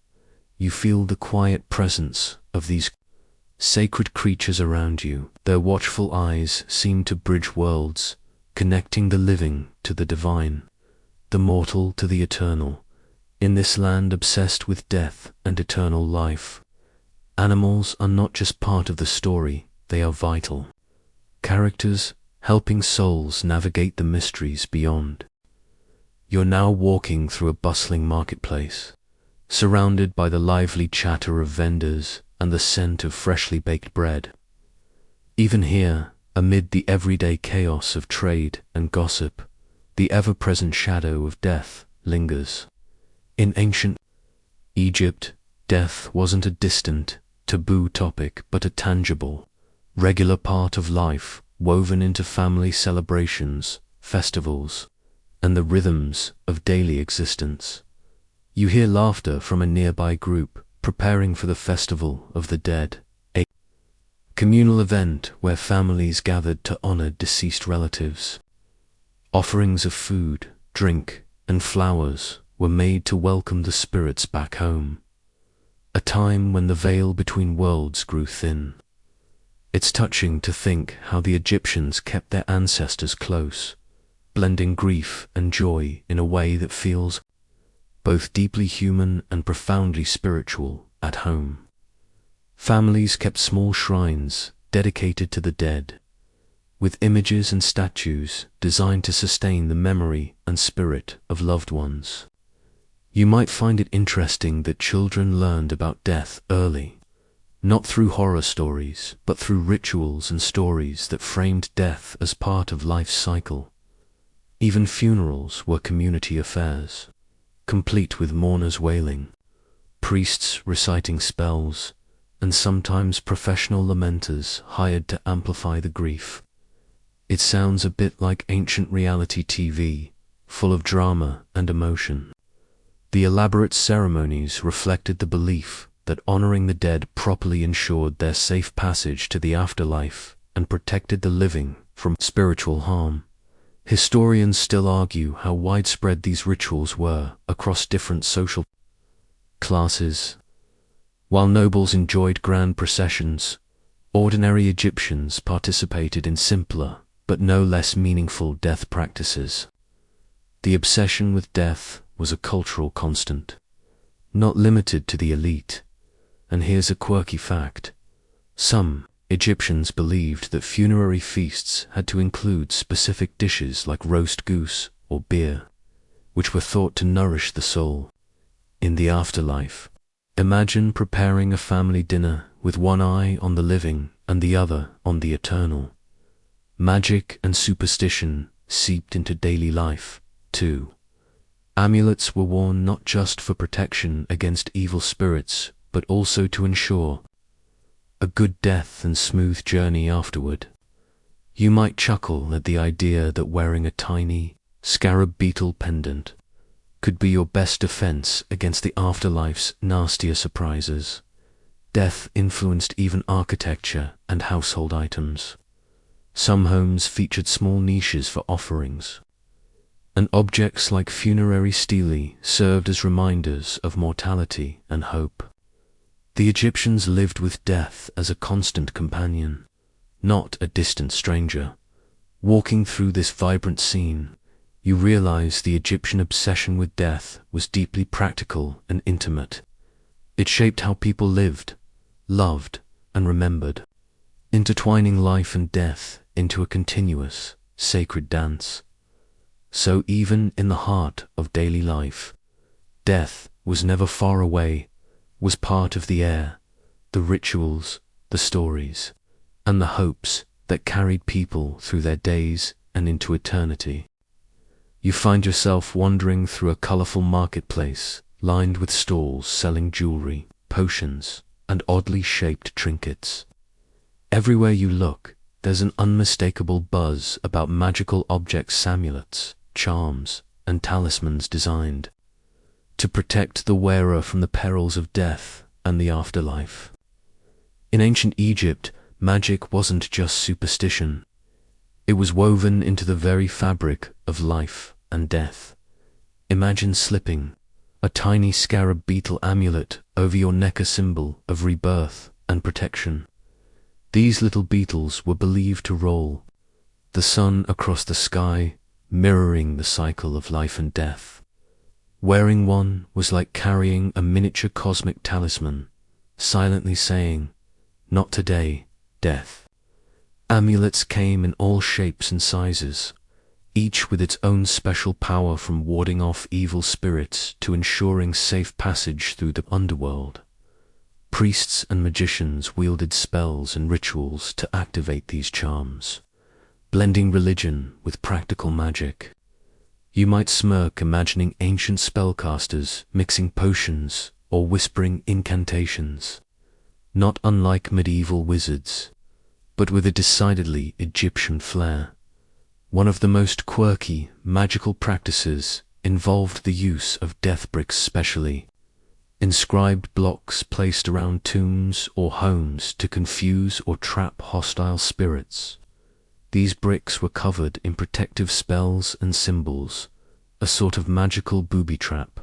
you feel the quiet presence of these sacred creatures around you. Their watchful eyes seem to bridge worlds, connecting the living to the divine, the mortal to the eternal. In this land obsessed with death and eternal life, animals are not just part of the story, they are vital characters, helping souls navigate the mysteries beyond. You're now walking through a bustling marketplace, surrounded by the lively chatter of vendors and the scent of freshly baked bread. Even here, amid the everyday chaos of trade and gossip, the ever-present shadow of death lingers. In ancient Egypt, death wasn't a distant, taboo topic, but a tangible, regular part of life, woven into family celebrations, festivals, and the rhythms of daily existence. You hear laughter from a nearby group preparing for the Festival of the Dead, a communal event where families gathered to honor deceased relatives. Offerings of food, drink, and flowers were made to welcome the spirits back home, a time when the veil between worlds grew thin. It's touching to think how the Egyptians kept their ancestors close, blending grief and joy in a way that feels both deeply human and profoundly spiritual at home. Families kept small shrines dedicated to the dead, with images and statues designed to sustain the memory and spirit of loved ones. You might find it interesting that children learned about death early, not through horror stories, but through rituals and stories that framed death as part of life's cycle. Even funerals were community affairs, complete with mourners wailing, priests reciting spells, and sometimes professional lamenters hired to amplify the grief. It sounds a bit like ancient reality TV, full of drama and emotion. The elaborate ceremonies reflected the belief that honoring the dead properly ensured their safe passage to the afterlife and protected the living from spiritual harm. Historians still argue how widespread these rituals were across different social classes. While nobles enjoyed grand processions, ordinary Egyptians participated in simpler but no less meaningful death practices. The obsession with death was a cultural constant, not limited to the elite. And here's a quirky fact. Some Egyptians believed that funerary feasts had to include specific dishes like roast goose or beer, which were thought to nourish the soul in the afterlife. Imagine preparing a family dinner with one eye on the living and the other on the eternal. Magic and superstition seeped into daily life, too. Amulets were worn not just for protection against evil spirits, but also to ensure a good death and smooth journey afterward. You might chuckle at the idea that wearing a tiny, scarab beetle pendant could be your best defense against the afterlife's nastier surprises. Death influenced even architecture and household items. Some homes featured small niches for offerings, and objects like funerary stelae served as reminders of mortality and hope. The Egyptians lived with death as a constant companion, not a distant stranger. Walking through this vibrant scene, you realize the Egyptian obsession with death was deeply practical and intimate. It shaped how people lived, loved, and remembered, intertwining life and death into a continuous, sacred dance. So even in the heart of daily life, death was never far away, was part of the air, the rituals, the stories, and the hopes that carried people through their days and into eternity. You find yourself wandering through a colorful marketplace lined with stalls selling jewelry, potions, and oddly shaped trinkets. Everywhere you look, there's an unmistakable buzz about magical objects, amulets, charms, and talismans designed to protect the wearer from the perils of death and the afterlife. In ancient Egypt, magic wasn't just superstition. It was woven into the very fabric of life and death. Imagine slipping a tiny scarab beetle amulet over your neck, a symbol of rebirth and protection. These little beetles were believed to roll the sun across the sky, mirroring the cycle of life and death. Wearing one was like carrying a miniature cosmic talisman, silently saying, "Not today, death." Amulets came in all shapes and sizes, each with its own special power, from warding off evil spirits to ensuring safe passage through the underworld. Priests and magicians wielded spells and rituals to activate these charms, blending religion with practical magic. You might smirk imagining ancient spellcasters mixing potions or whispering incantations, not unlike medieval wizards, but with a decidedly Egyptian flair. One of the most quirky magical practices involved the use of death bricks, specially inscribed blocks placed around tombs or homes to confuse or trap hostile spirits. These bricks were covered in protective spells and symbols, a sort of magical booby trap.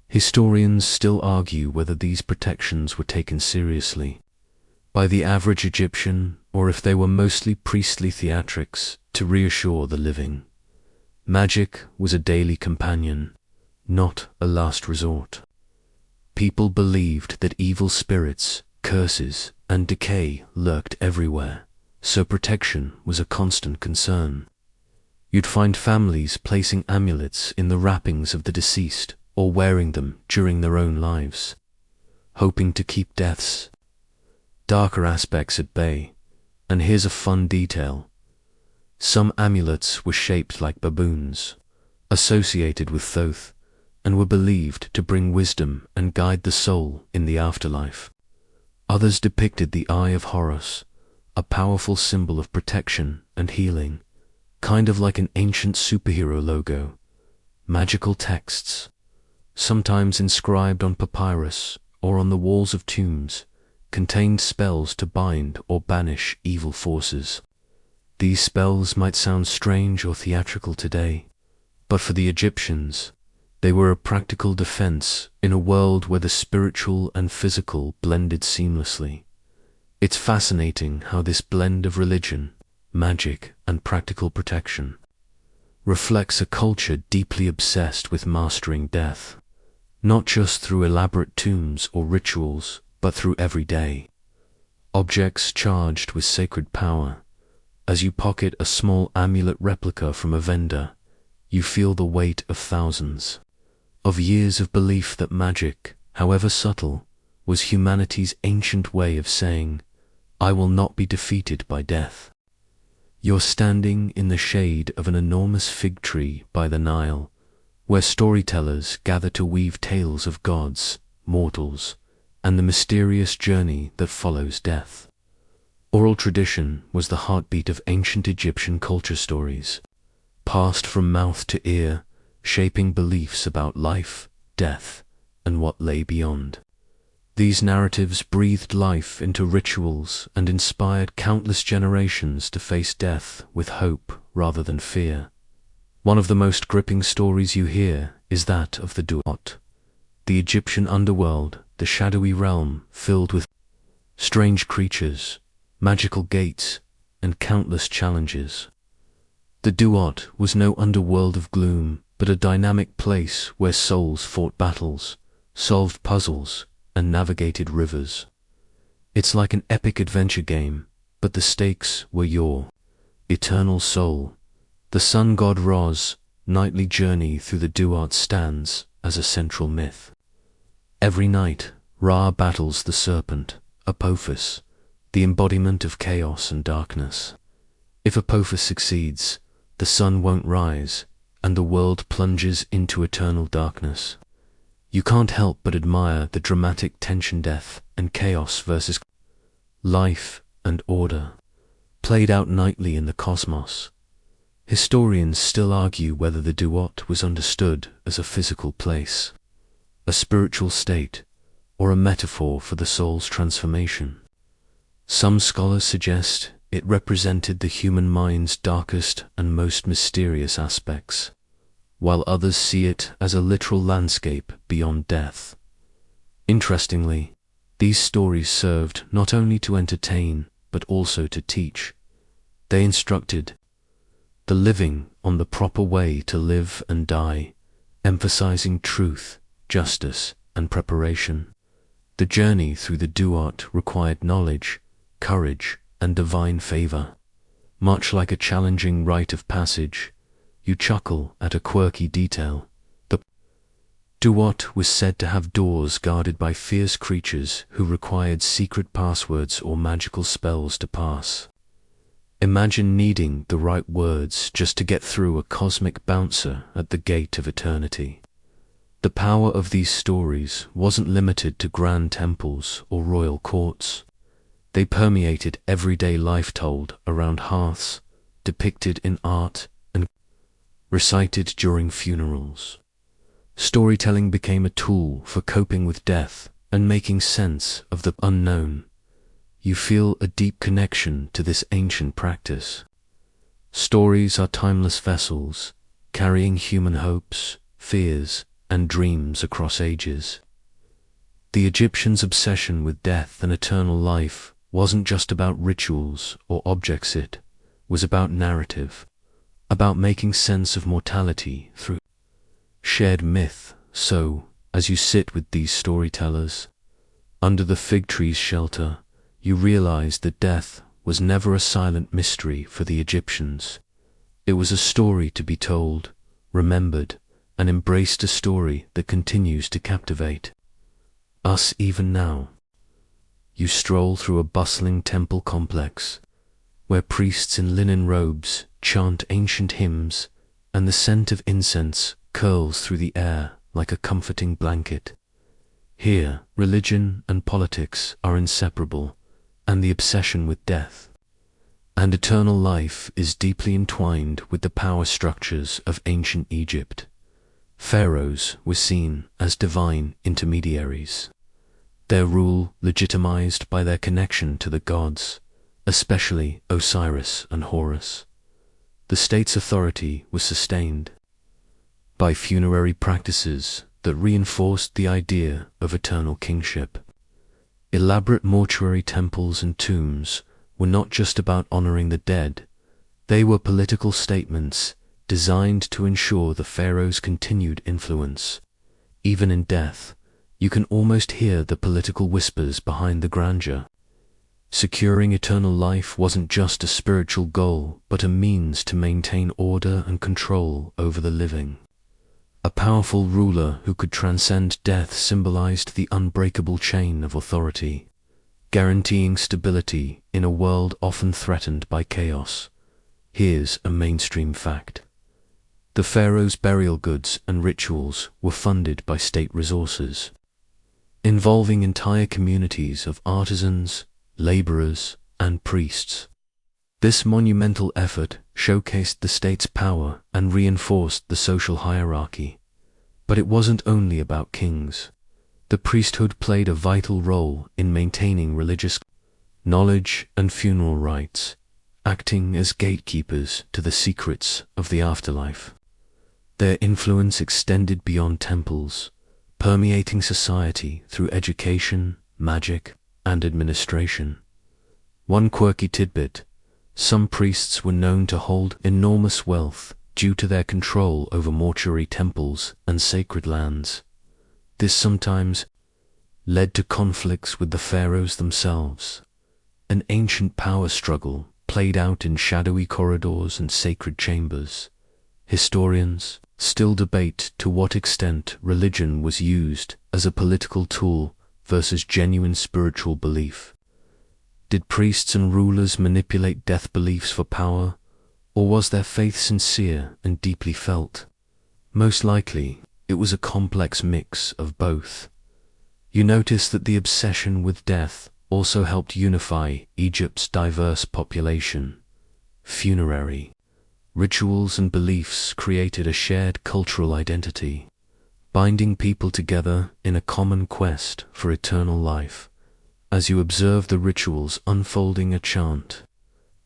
Historians still argue whether these protections were taken seriously by the average Egyptian, or if they were mostly priestly theatrics to reassure the living. Magic was a daily companion, not a last resort. People believed that evil spirits, curses, and decay lurked everywhere, so protection was a constant concern. You'd find families placing amulets in the wrappings of the deceased or wearing them during their own lives, hoping to keep death's darker aspects at bay. And here's a fun detail. Some amulets were shaped like baboons, associated with Thoth, and were believed to bring wisdom and guide the soul in the afterlife. Others depicted the Eye of Horus, a powerful symbol of protection and healing, kind of like an ancient superhero logo. magical texts, sometimes inscribed on papyrus or on the walls of tombs, contained spells to bind or banish evil forces. These spells might sound strange or theatrical today, but for the Egyptians, they were a practical defense in a world where the spiritual and physical blended seamlessly. It's fascinating how this blend of religion, magic, and practical protection reflects a culture deeply obsessed with mastering death, not just through elaborate tombs or rituals, but through everyday objects charged with sacred power. As you pocket a small amulet replica from a vendor, you feel the weight of thousands of years of belief that magic, however subtle, was humanity's ancient way of saying, "I will not be defeated by death." You're standing in the shade of an enormous fig tree by the Nile, where storytellers gather to weave tales of gods, mortals, and the mysterious journey that follows death. Oral tradition was the heartbeat of ancient Egyptian culture stories, passed from mouth to ear, shaping beliefs about life, death, and what lay beyond. These narratives breathed life into rituals and inspired countless generations to face death with hope rather than fear. One of the most gripping stories you hear is that of the Duat, the Egyptian underworld, the shadowy realm filled with strange creatures, magical gates, and countless challenges. The Duat was no underworld of gloom, but a dynamic place where souls fought battles, solved puzzles, and navigated rivers. It's like an epic adventure game, but the stakes were your eternal soul. The sun god Ra's nightly journey through the Duat stands as a central myth. Every night, Ra battles the serpent, Apophis, the embodiment of chaos and darkness. If Apophis succeeds, the sun won't rise, and the world plunges into eternal darkness. You can't help but admire the dramatic tension, death and chaos versus life and order, played out nightly in the cosmos. Historians still argue whether the Duat was understood as a physical place, a spiritual state, or a metaphor for the soul's transformation. Some scholars suggest it represented the human mind's darkest and most mysterious aspects, while others see it as a literal landscape beyond death. Interestingly, these stories served not only to entertain, but also to teach. They instructed the living on the proper way to live and die, emphasizing truth, justice, and preparation. The journey through the Duat required knowledge, courage, and divine favor. Much like a challenging rite of passage, you chuckle at a quirky detail. The Duat was said to have doors guarded by fierce creatures who required secret passwords or magical spells to pass. Imagine needing the right words just to get through a cosmic bouncer at the gate of eternity. The power of these stories wasn't limited to grand temples or royal courts. They permeated everyday life, told around hearths, depicted in art, and recited during funerals. Storytelling became a tool for coping with death and making sense of the unknown. You feel a deep connection to this ancient practice. Stories are timeless vessels, carrying human hopes, fears, and dreams across ages. The Egyptians' obsession with death and eternal life wasn't just about rituals or objects, it was about narrative, about making sense of mortality through shared myth. So, as you sit with these storytellers, under the fig tree's shelter, you realize that death was never a silent mystery for the Egyptians. It was a story to be told, remembered, and embraced, a story that continues to captivate us even now. You stroll through a bustling temple complex, where priests in linen robes chant ancient hymns, and the scent of incense curls through the air like a comforting blanket. Here, religion and politics are inseparable, and the obsession with death and eternal life is deeply entwined with the power structures of ancient Egypt. Pharaohs were seen as divine intermediaries, their rule legitimized by their connection to the gods, especially Osiris and Horus. The state's authority was sustained by funerary practices that reinforced the idea of eternal kingship. Elaborate mortuary temples and tombs were not just about honoring the dead, they were political statements designed to ensure the pharaoh's continued influence. Even in death, you can almost hear the political whispers behind the grandeur. Securing eternal life wasn't just a spiritual goal, but a means to maintain order and control over the living. A powerful ruler who could transcend death symbolized the unbreakable chain of authority, guaranteeing stability in a world often threatened by chaos. Here's a mainstream fact. The pharaoh's burial goods and rituals were funded by state resources, involving entire communities of artisans, laborers, and priests. This monumental effort showcased the state's power and reinforced the social hierarchy. But it wasn't only about kings. The priesthood played a vital role in maintaining religious knowledge and funeral rites, acting as gatekeepers to the secrets of the afterlife. Their influence extended beyond temples, permeating society through education, magic, and administration. One quirky tidbit: some priests were known to hold enormous wealth due to their control over mortuary temples and sacred lands. This sometimes led to conflicts with the pharaohs themselves. An ancient power struggle played out in shadowy corridors and sacred chambers. Historians still debate to what extent religion was used as a political tool versus genuine spiritual belief. Did priests and rulers manipulate death beliefs for power, or was their faith sincere and deeply felt? Most likely, it was a complex mix of both. You notice that the obsession with death also helped unify Egypt's diverse population. Funerary rituals and beliefs created a shared cultural identity, binding people together in a common quest for eternal life. As you observe the rituals unfolding, a chant,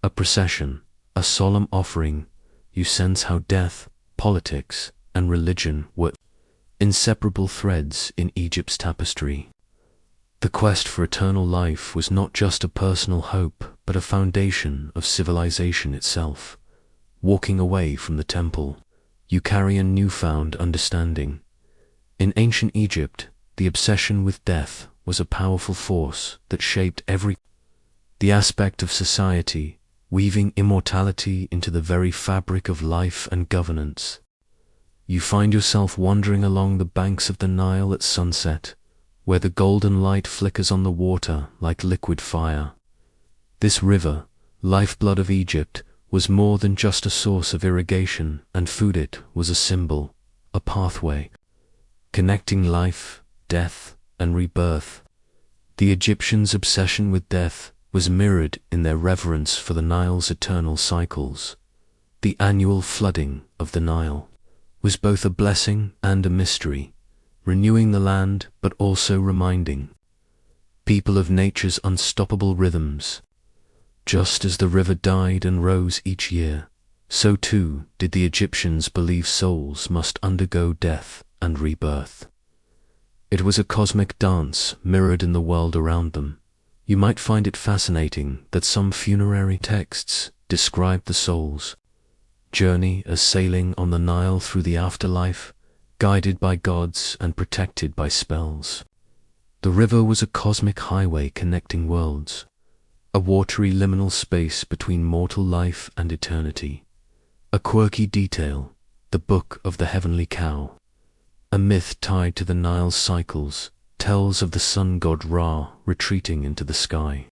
a procession, a solemn offering, you sense how death, politics, and religion were inseparable threads in Egypt's tapestry. The quest for eternal life was not just a personal hope, but a foundation of civilization itself. Walking away from the temple, you carry a newfound understanding. In ancient Egypt, the obsession with death was a powerful force that shaped every aspect of society, weaving immortality into the very fabric of life and governance. You find yourself wandering along the banks of the Nile at sunset, where the golden light flickers on the water like liquid fire. This river, lifeblood of Egypt, was more than just a source of irrigation and food. It was a symbol, a pathway, connecting life, death, and rebirth. The Egyptians' obsession with death was mirrored in their reverence for the Nile's eternal cycles. The annual flooding of the Nile was both a blessing and a mystery, renewing the land but also reminding people of nature's unstoppable rhythms. Just as the river died and rose each year, so too did the Egyptians believe souls must undergo death and rebirth. It was a cosmic dance mirrored in the world around them. You might find it fascinating that some funerary texts describe the soul's journey as sailing on the Nile through the afterlife, guided by gods and protected by spells. The river was a cosmic highway connecting worlds, a watery liminal space between mortal life and eternity. A quirky detail, the Book of the Heavenly Cow, a myth tied to the Nile's cycles, tells of the sun god Ra retreating into the sky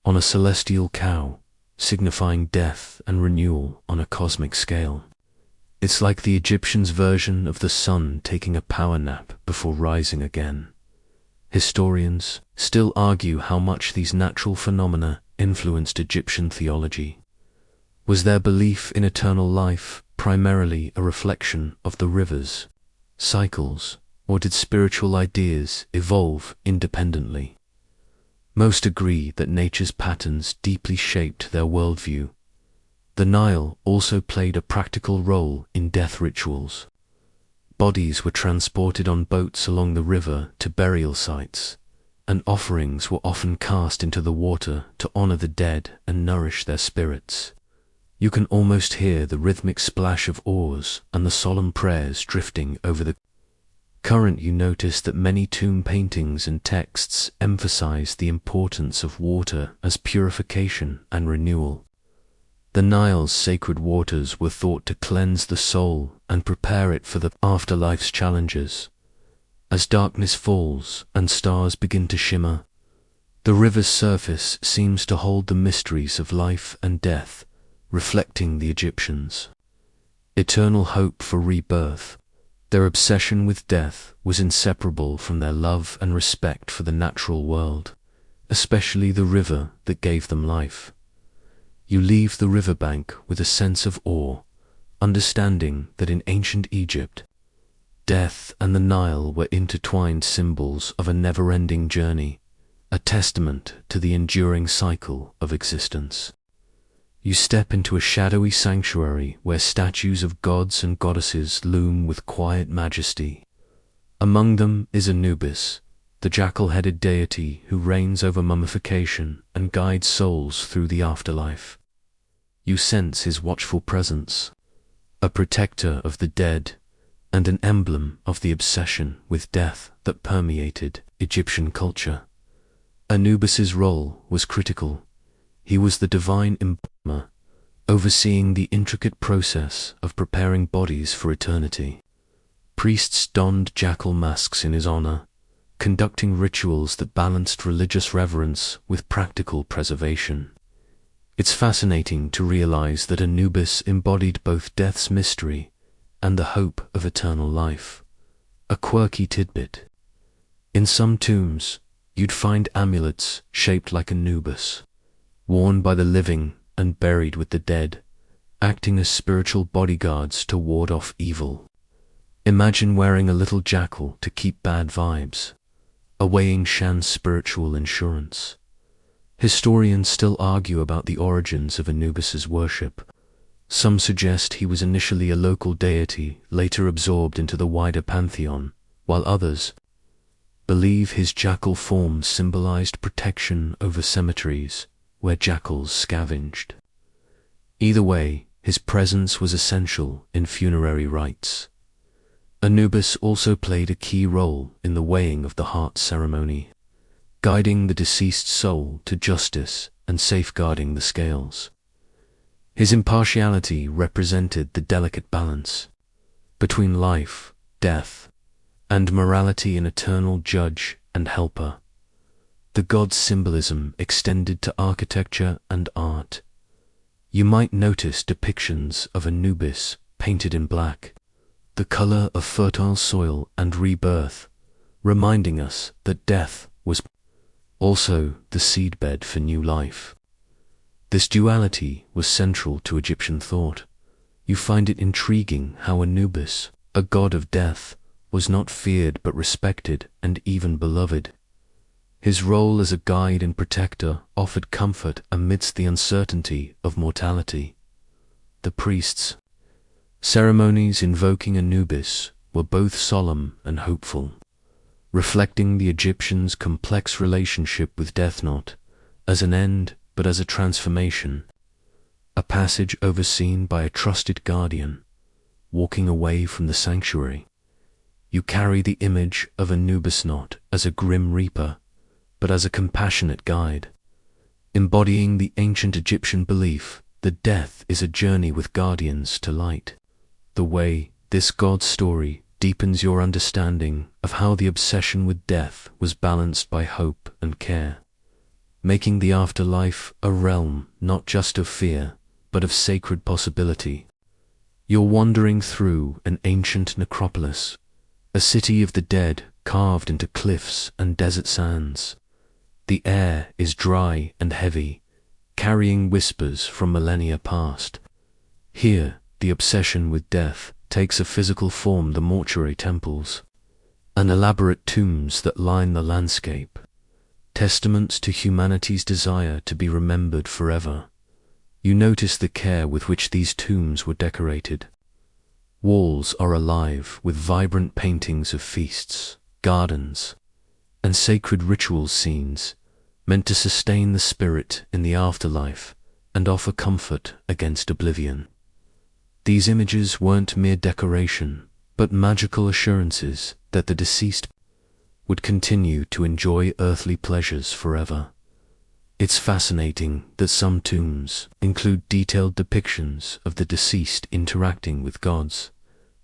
on a celestial cow, signifying death and renewal on a cosmic scale. It's like the Egyptians' version of the sun taking a power nap before rising again. Historians still argue how much these natural phenomena influenced Egyptian theology. Was their belief in eternal life primarily a reflection of the river's cycles, or did spiritual ideas evolve independently? Most agree that nature's patterns deeply shaped their worldview. The Nile also played a practical role in death rituals. Bodies were transported on boats along the river to burial sites, and offerings were often cast into the water to honor the dead and nourish their spirits. You can almost hear the rhythmic splash of oars and the solemn prayers drifting over the current. You notice that many tomb paintings and texts emphasize the importance of water as purification and renewal. The Nile's sacred waters were thought to cleanse the soul and prepare it for the afterlife's challenges. As darkness falls and stars begin to shimmer, the river's surface seems to hold the mysteries of life and death, reflecting the Egyptians' eternal hope for rebirth. Their obsession with death was inseparable from their love and respect for the natural world, especially the river that gave them life. You leave the riverbank with a sense of awe, understanding that in ancient Egypt, death and the Nile were intertwined symbols of a never-ending journey, a testament to the enduring cycle of existence. You step into a shadowy sanctuary where statues of gods and goddesses loom with quiet majesty. Among them is Anubis, the jackal-headed deity who reigns over mummification and guides souls through the afterlife. You sense his watchful presence, a protector of the dead and an emblem of the obsession with death that permeated Egyptian culture. Anubis's role was critical. He was the divine embalmer, overseeing the intricate process of preparing bodies for eternity. Priests donned jackal masks in his honor, conducting rituals that balanced religious reverence with practical preservation. It's fascinating to realize that Anubis embodied both death's mystery and the hope of eternal life. A quirky tidbit: in some tombs, you'd find amulets shaped like Anubis, worn by the living and buried with the dead, acting as spiritual bodyguards to ward off evil. Imagine wearing a little jackal to keep bad vibes, weighing Shan's spiritual insurance. Historians still argue about the origins of Anubis's worship. Some suggest he was initially a local deity, later absorbed into the wider pantheon, while others believe his jackal form symbolized protection over cemeteries where jackals scavenged. Either way, his presence was essential in funerary rites. Anubis also played a key role in the weighing of the heart ceremony, guiding the deceased soul to justice and safeguarding the scales. His impartiality represented the delicate balance between life, death, and morality, an eternal judge and helper. The god's symbolism extended to architecture and art. You might notice depictions of Anubis painted in black, the color of fertile soil and rebirth, reminding us that death was also the seedbed for new life. This duality was central to Egyptian thought. You find it intriguing how Anubis, a god of death, was not feared but respected and even beloved. His role as a guide and protector offered comfort amidst the uncertainty of mortality. The priests' ceremonies invoking Anubis were both solemn and hopeful, reflecting the Egyptians' complex relationship with death, not as an end but as a transformation. A passage overseen by a trusted guardian, walking away from the sanctuary. You carry the image of Anubis not as a grim reaper, but as a compassionate guide, embodying the ancient Egyptian belief that death is a journey with guardians to light. The way this god story deepens your understanding of how the obsession with death was balanced by hope and care, making the afterlife a realm not just of fear, but of sacred possibility. You're wandering through an ancient necropolis, a city of the dead carved into cliffs and desert sands. The air is dry and heavy, carrying whispers from millennia past. Here, the obsession with death takes a physical form: the mortuary temples, and elaborate tombs that line the landscape, testaments to humanity's desire to be remembered forever. You notice the care with which these tombs were decorated. Walls are alive with vibrant paintings of feasts, gardens, and sacred ritual scenes, meant to sustain the spirit in the afterlife and offer comfort against oblivion. These images weren't mere decoration, but magical assurances that the deceased would continue to enjoy earthly pleasures forever. It's fascinating that some tombs include detailed depictions of the deceased interacting with gods,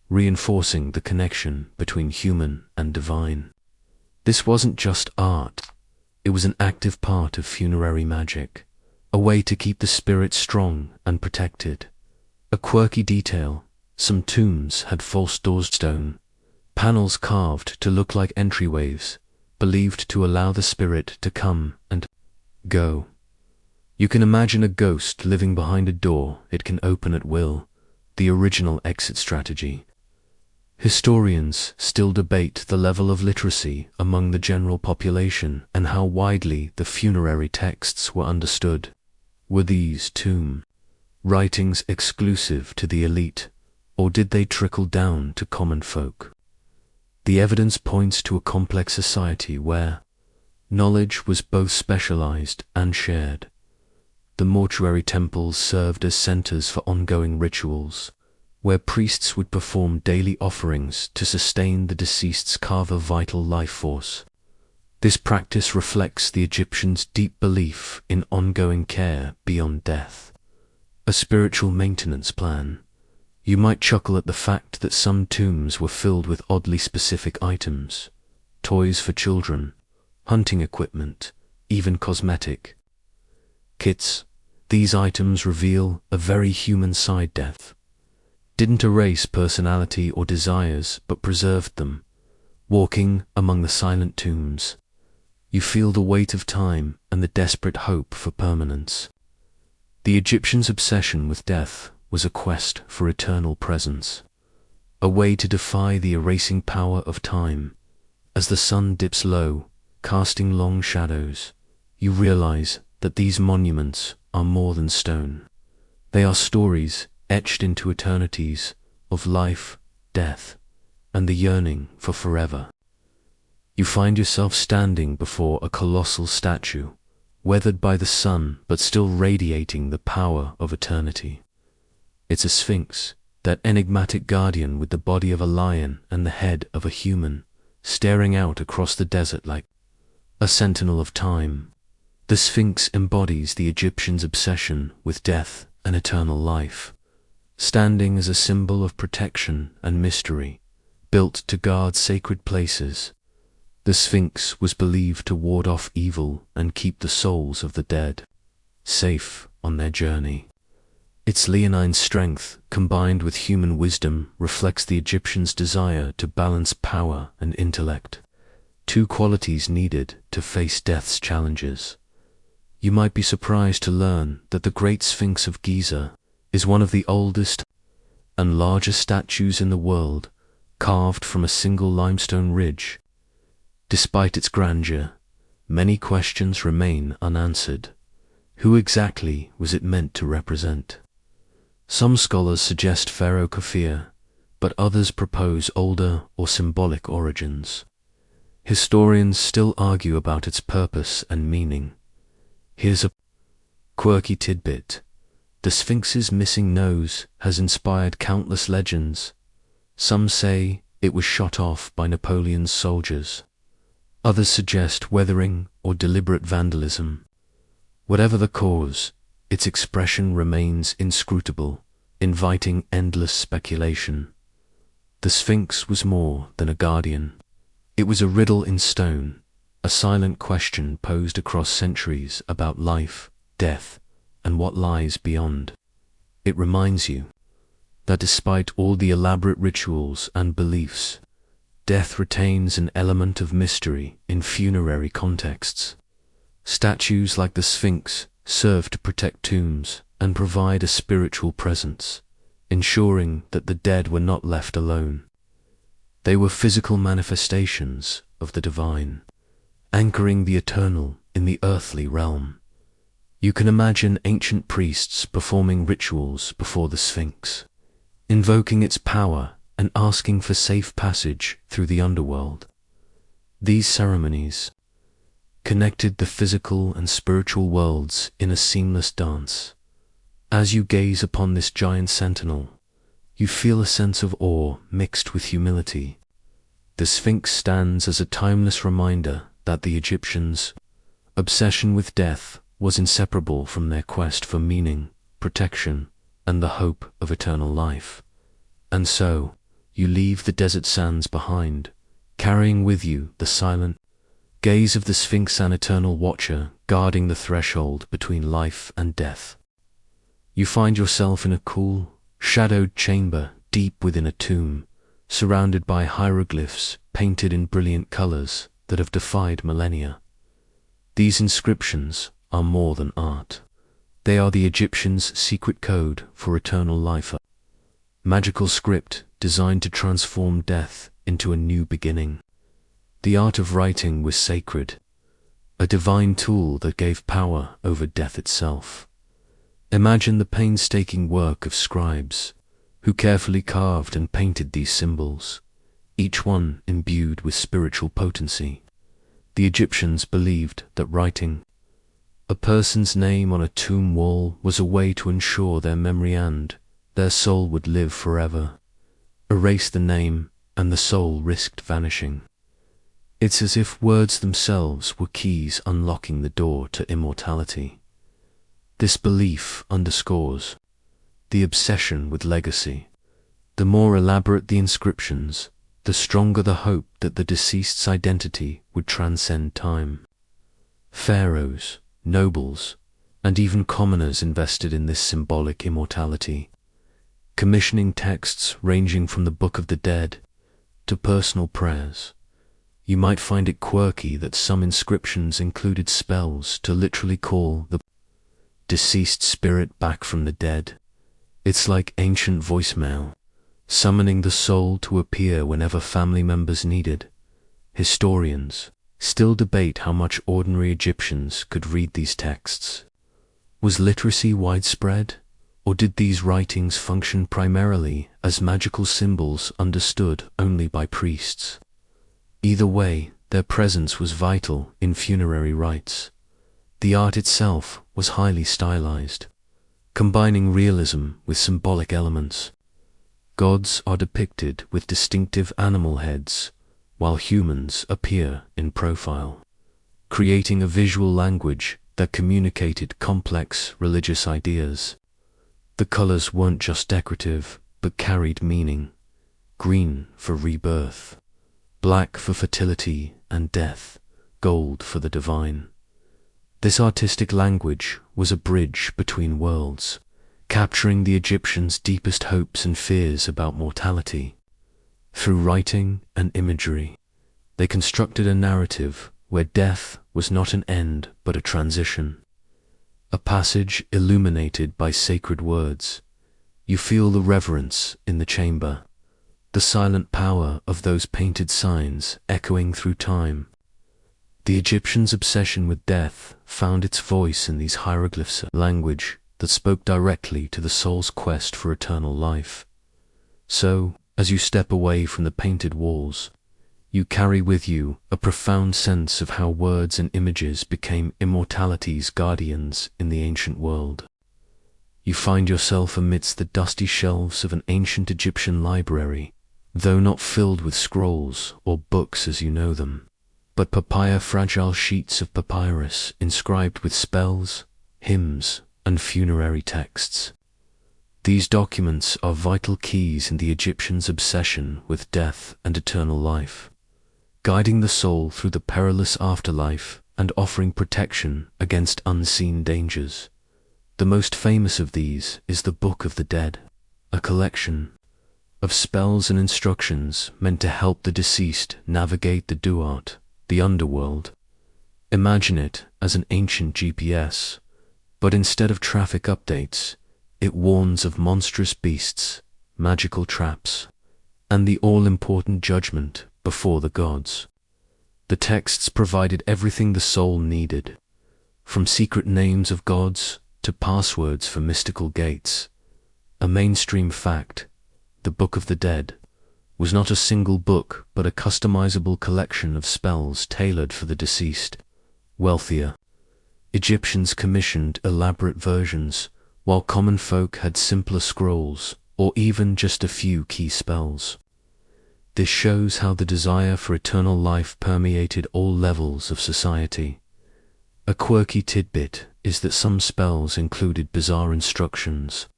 reinforcing the connection between human and divine. This wasn't just art, it was an active part of funerary magic, a way to keep the spirit strong and protected. A quirky detail: some tombs had false doorstone panels carved to look like entryways, believed to allow the spirit to come and go. You can imagine a ghost living behind a door it can open at will, the original exit strategy. Historians still debate the level of literacy among the general population and how widely the funerary texts were understood. Were these tomb writings exclusive to the elite, or did they trickle down to common folk? The evidence points to a complex society where knowledge was both specialized and shared. The mortuary temples served as centers for ongoing rituals, where priests would perform daily offerings to sustain the deceased's vital life force. This practice reflects the Egyptians' deep belief in ongoing care beyond death, a spiritual maintenance plan. You might chuckle at the fact that some tombs were filled with oddly specific items: toys for children, hunting equipment, even cosmetic kits. These items reveal a very human side. Death didn't erase personality or desires, but preserved them. Walking among the silent tombs, you feel the weight of time and the desperate hope for permanence. The Egyptians' obsession with death was a quest for eternal presence, a way to defy the erasing power of time. As the sun dips low, casting long shadows, you realize that these monuments are more than stone. They are stories etched into eternities of life, death, and the yearning for forever. You find yourself standing before a colossal statue, weathered by the sun but still radiating the power of eternity. It's a sphinx, that enigmatic guardian with the body of a lion and the head of a human, staring out across the desert like a sentinel of time. The sphinx embodies the Egyptians' obsession with death and eternal life, standing as a symbol of protection and mystery, built to guard sacred places. The sphinx was believed to ward off evil and keep the souls of the dead safe on their journey. Its leonine strength, combined with human wisdom, reflects the Egyptians' desire to balance power and intellect, two qualities needed to face death's challenges. You might be surprised to learn that the Great Sphinx of Giza is one of the oldest and largest statues in the world, carved from a single limestone ridge. Despite its grandeur, many questions remain unanswered. Who exactly was it meant to represent? Some scholars suggest Pharaoh Khafre, but others propose older or symbolic origins. Historians still argue about its purpose and meaning. Here's a quirky tidbit: the Sphinx's missing nose has inspired countless legends. Some say it was shot off by Napoleon's soldiers. Others suggest weathering or deliberate vandalism. Whatever the cause, its expression remains inscrutable, inviting endless speculation. The Sphinx was more than a guardian. It was a riddle in stone, a silent question posed across centuries about life, death, and what lies beyond. It reminds you that despite all the elaborate rituals and beliefs, death retains an element of mystery in funerary contexts. Statues like the Sphinx serve to protect tombs and provide a spiritual presence, ensuring that the dead were not left alone. They were physical manifestations of the divine, anchoring the eternal in the earthly realm. You can imagine ancient priests performing rituals before the Sphinx, invoking its power and asking for safe passage through the underworld. These ceremonies connected the physical and spiritual worlds in a seamless dance. As you gaze upon this giant sentinel, you feel a sense of awe mixed with humility. The Sphinx stands as a timeless reminder that the Egyptians' obsession with death was inseparable from their quest for meaning, protection, and the hope of eternal life. And so, you leave the desert sands behind, carrying with you the silent gaze of the Sphinx, an eternal watcher guarding the threshold between life and death. You find yourself in a cool, shadowed chamber deep within a tomb, surrounded by hieroglyphs painted in brilliant colors that have defied millennia. These inscriptions are more than art. They are the Egyptians' secret code for eternal life, a magical script designed to transform death into a new beginning. The art of writing was sacred, a divine tool that gave power over death itself. Imagine the painstaking work of scribes, who carefully carved and painted these symbols, each one imbued with spiritual potency. The Egyptians believed that writing a person's name on a tomb wall was a way to ensure their memory and their soul would live forever. Erase the name, and the soul risked vanishing. It's as if words themselves were keys unlocking the door to immortality. This belief underscores the obsession with legacy. The more elaborate the inscriptions, the stronger the hope that the deceased's identity would transcend time. Pharaohs, nobles, and even commoners invested in this symbolic immortality, commissioning texts ranging from the Book of the Dead to personal prayers. You might find it quirky that some inscriptions included spells to literally call the deceased spirit back from the dead. It's like ancient voicemail, summoning the soul to appear whenever family members needed. Historians still debate how much ordinary Egyptians could read these texts. Was literacy widespread, or did these writings function primarily as magical symbols understood only by priests? Either way, their presence was vital in funerary rites. The art itself was highly stylized, combining realism with symbolic elements. Gods are depicted with distinctive animal heads, while humans appear in profile, creating a visual language that communicated complex religious ideas. The colors weren't just decorative, but carried meaning. Green for rebirth, black for fertility and death, gold for the divine. This artistic language was a bridge between worlds, capturing the Egyptians' deepest hopes and fears about mortality. Through writing and imagery, they constructed a narrative where death was not an end but a transition, a passage illuminated by sacred words. You feel the reverence in the chamber, the silent power of those painted signs echoing through time. The Egyptians' obsession with death found its voice in these hieroglyphs, a language that spoke directly to the soul's quest for eternal life. So, as you step away from the painted walls, you carry with you a profound sense of how words and images became immortality's guardians in the ancient world. You find yourself amidst the dusty shelves of an ancient Egyptian library, though not filled with scrolls or books as you know them, but fragile sheets of papyrus inscribed with spells, hymns, and funerary texts. These documents are vital keys in the Egyptians' obsession with death and eternal life, guiding the soul through the perilous afterlife and offering protection against unseen dangers. The most famous of these is the Book of the Dead, a collection of spells and instructions meant to help the deceased navigate the Duat, the underworld. Imagine it as an ancient GPS, but instead of traffic updates, It warns of monstrous beasts, magical traps, and the all-important judgment before the gods. The texts provided everything the soul needed, from secret names of gods to passwords for mystical gates. A mainstream fact, the Book of the Dead, was not a single book but a customizable collection of spells tailored for the deceased. Wealthier Egyptians commissioned elaborate versions, while common folk had simpler scrolls, or even just a few key spells. This shows how the desire for eternal life permeated all levels of society. A quirky tidbit is that some spells included bizarre instructions,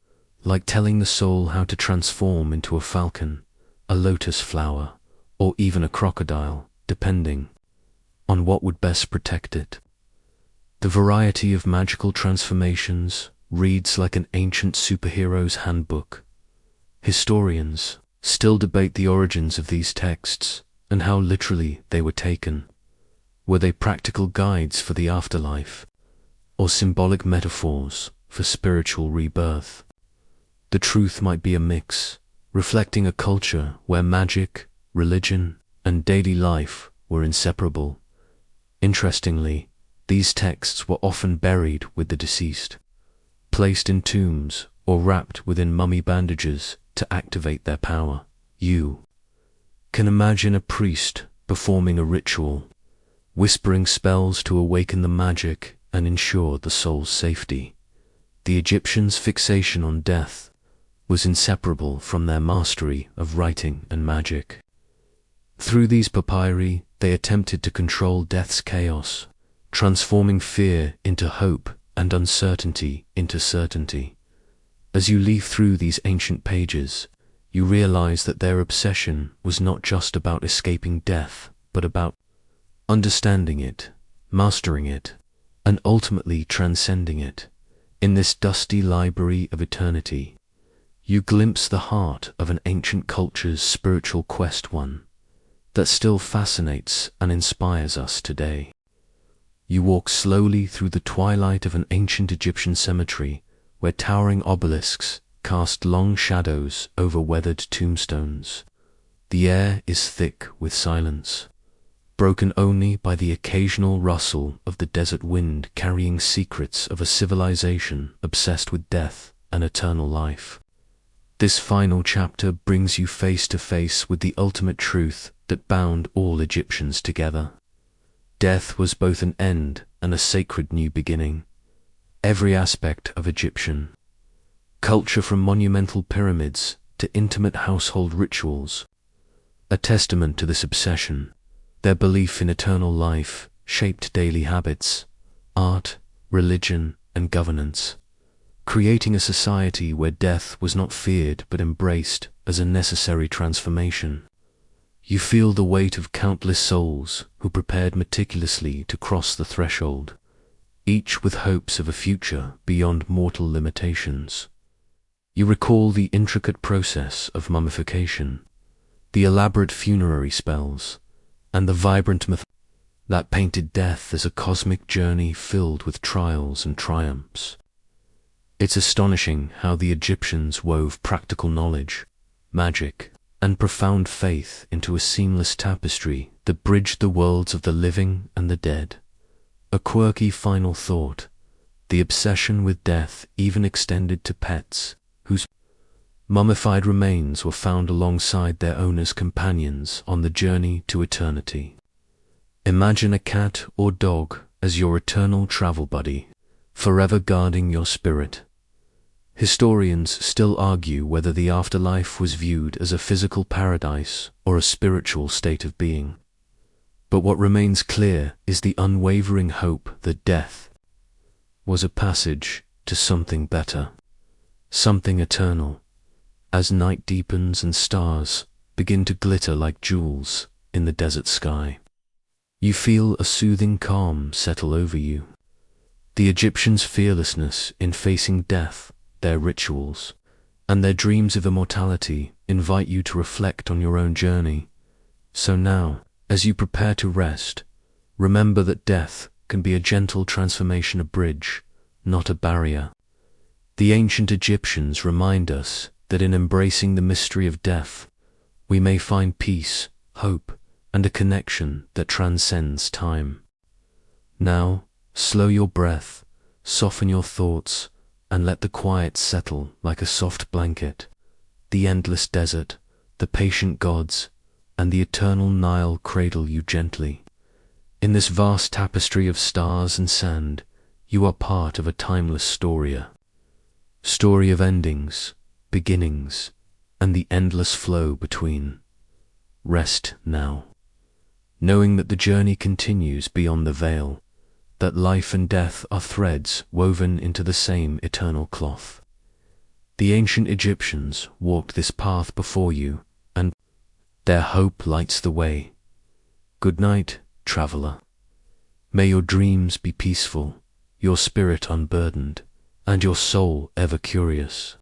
like telling the soul how to transform into a falcon, a lotus flower, or even a crocodile, depending on what would best protect it. The variety of magical transformations reads like an ancient superhero's handbook. Historians still debate the origins of these texts and how literally they were taken. Were they practical guides for the afterlife, or symbolic metaphors for spiritual rebirth? The truth might be a mix, reflecting a culture where magic, religion, and daily life were inseparable. Interestingly, these texts were often buried with the deceased, placed in tombs or wrapped within mummy bandages to activate their power. You can imagine a priest performing a ritual, whispering spells to awaken the magic and ensure the soul's safety. The Egyptians' fixation on death was inseparable from their mastery of writing and magic. Through these papyri, they attempted to control death's chaos, transforming fear into hope and uncertainty into certainty. As you leaf through these ancient pages, you realize that their obsession was not just about escaping death, but about understanding it, mastering it, and ultimately transcending it. In this dusty library of eternity, you glimpse the heart of an ancient culture's spiritual quest, one that still fascinates and inspires us today. You walk slowly through the twilight of an ancient Egyptian cemetery, where towering obelisks cast long shadows over weathered tombstones. The air is thick with silence, broken only by the occasional rustle of the desert wind carrying secrets of a civilization obsessed with death and eternal life. This final chapter brings you face to face with the ultimate truth that bound all Egyptians together. Death was both an end and a sacred new beginning. Every aspect of Egyptian culture, from monumental pyramids to intimate household rituals, a testament to this obsession. Their belief in eternal life shaped daily habits, art, religion, and governance, creating a society where death was not feared but embraced as a necessary transformation. You feel the weight of countless souls who prepared meticulously to cross the threshold, each with hopes of a future beyond mortal limitations. You recall the intricate process of mummification, the elaborate funerary spells, and the vibrant myth that painted death as a cosmic journey filled with trials and triumphs. It's astonishing how the Egyptians wove practical knowledge, magic, and profound faith into a seamless tapestry that bridged the worlds of the living and the dead. A quirky final thought: the obsession with death even extended to pets, whose mummified remains were found alongside their owners' companions on the journey to eternity. Imagine a cat or dog as your eternal travel buddy, forever guarding your spirit. Historians still argue whether the afterlife was viewed as a physical paradise or a spiritual state of being. But what remains clear is the unwavering hope that death was a passage to something better, something eternal. As night deepens and stars begin to glitter like jewels in the desert sky, you feel a soothing calm settle over you. The Egyptians' fearlessness in facing death, their rituals, and their dreams of immortality invite you to reflect on your own journey. So now, as you prepare to rest, remember that death can be a gentle transformation, a bridge, not a barrier. The ancient Egyptians remind us that in embracing the mystery of death, we may find peace, hope, and a connection that transcends time. Now, slow your breath, soften your thoughts, and let the quiet settle like a soft blanket. The endless desert, the patient gods, and the eternal Nile cradle you gently. In this vast tapestry of stars and sand, you are part of a timeless story of endings, beginnings, and the endless flow between. Rest now, knowing that the journey continues beyond the veil, that life and death are threads woven into the same eternal cloth. The ancient Egyptians walked this path before you, and their hope lights the way. Good night, traveler. May your dreams be peaceful, your spirit unburdened, and your soul ever curious.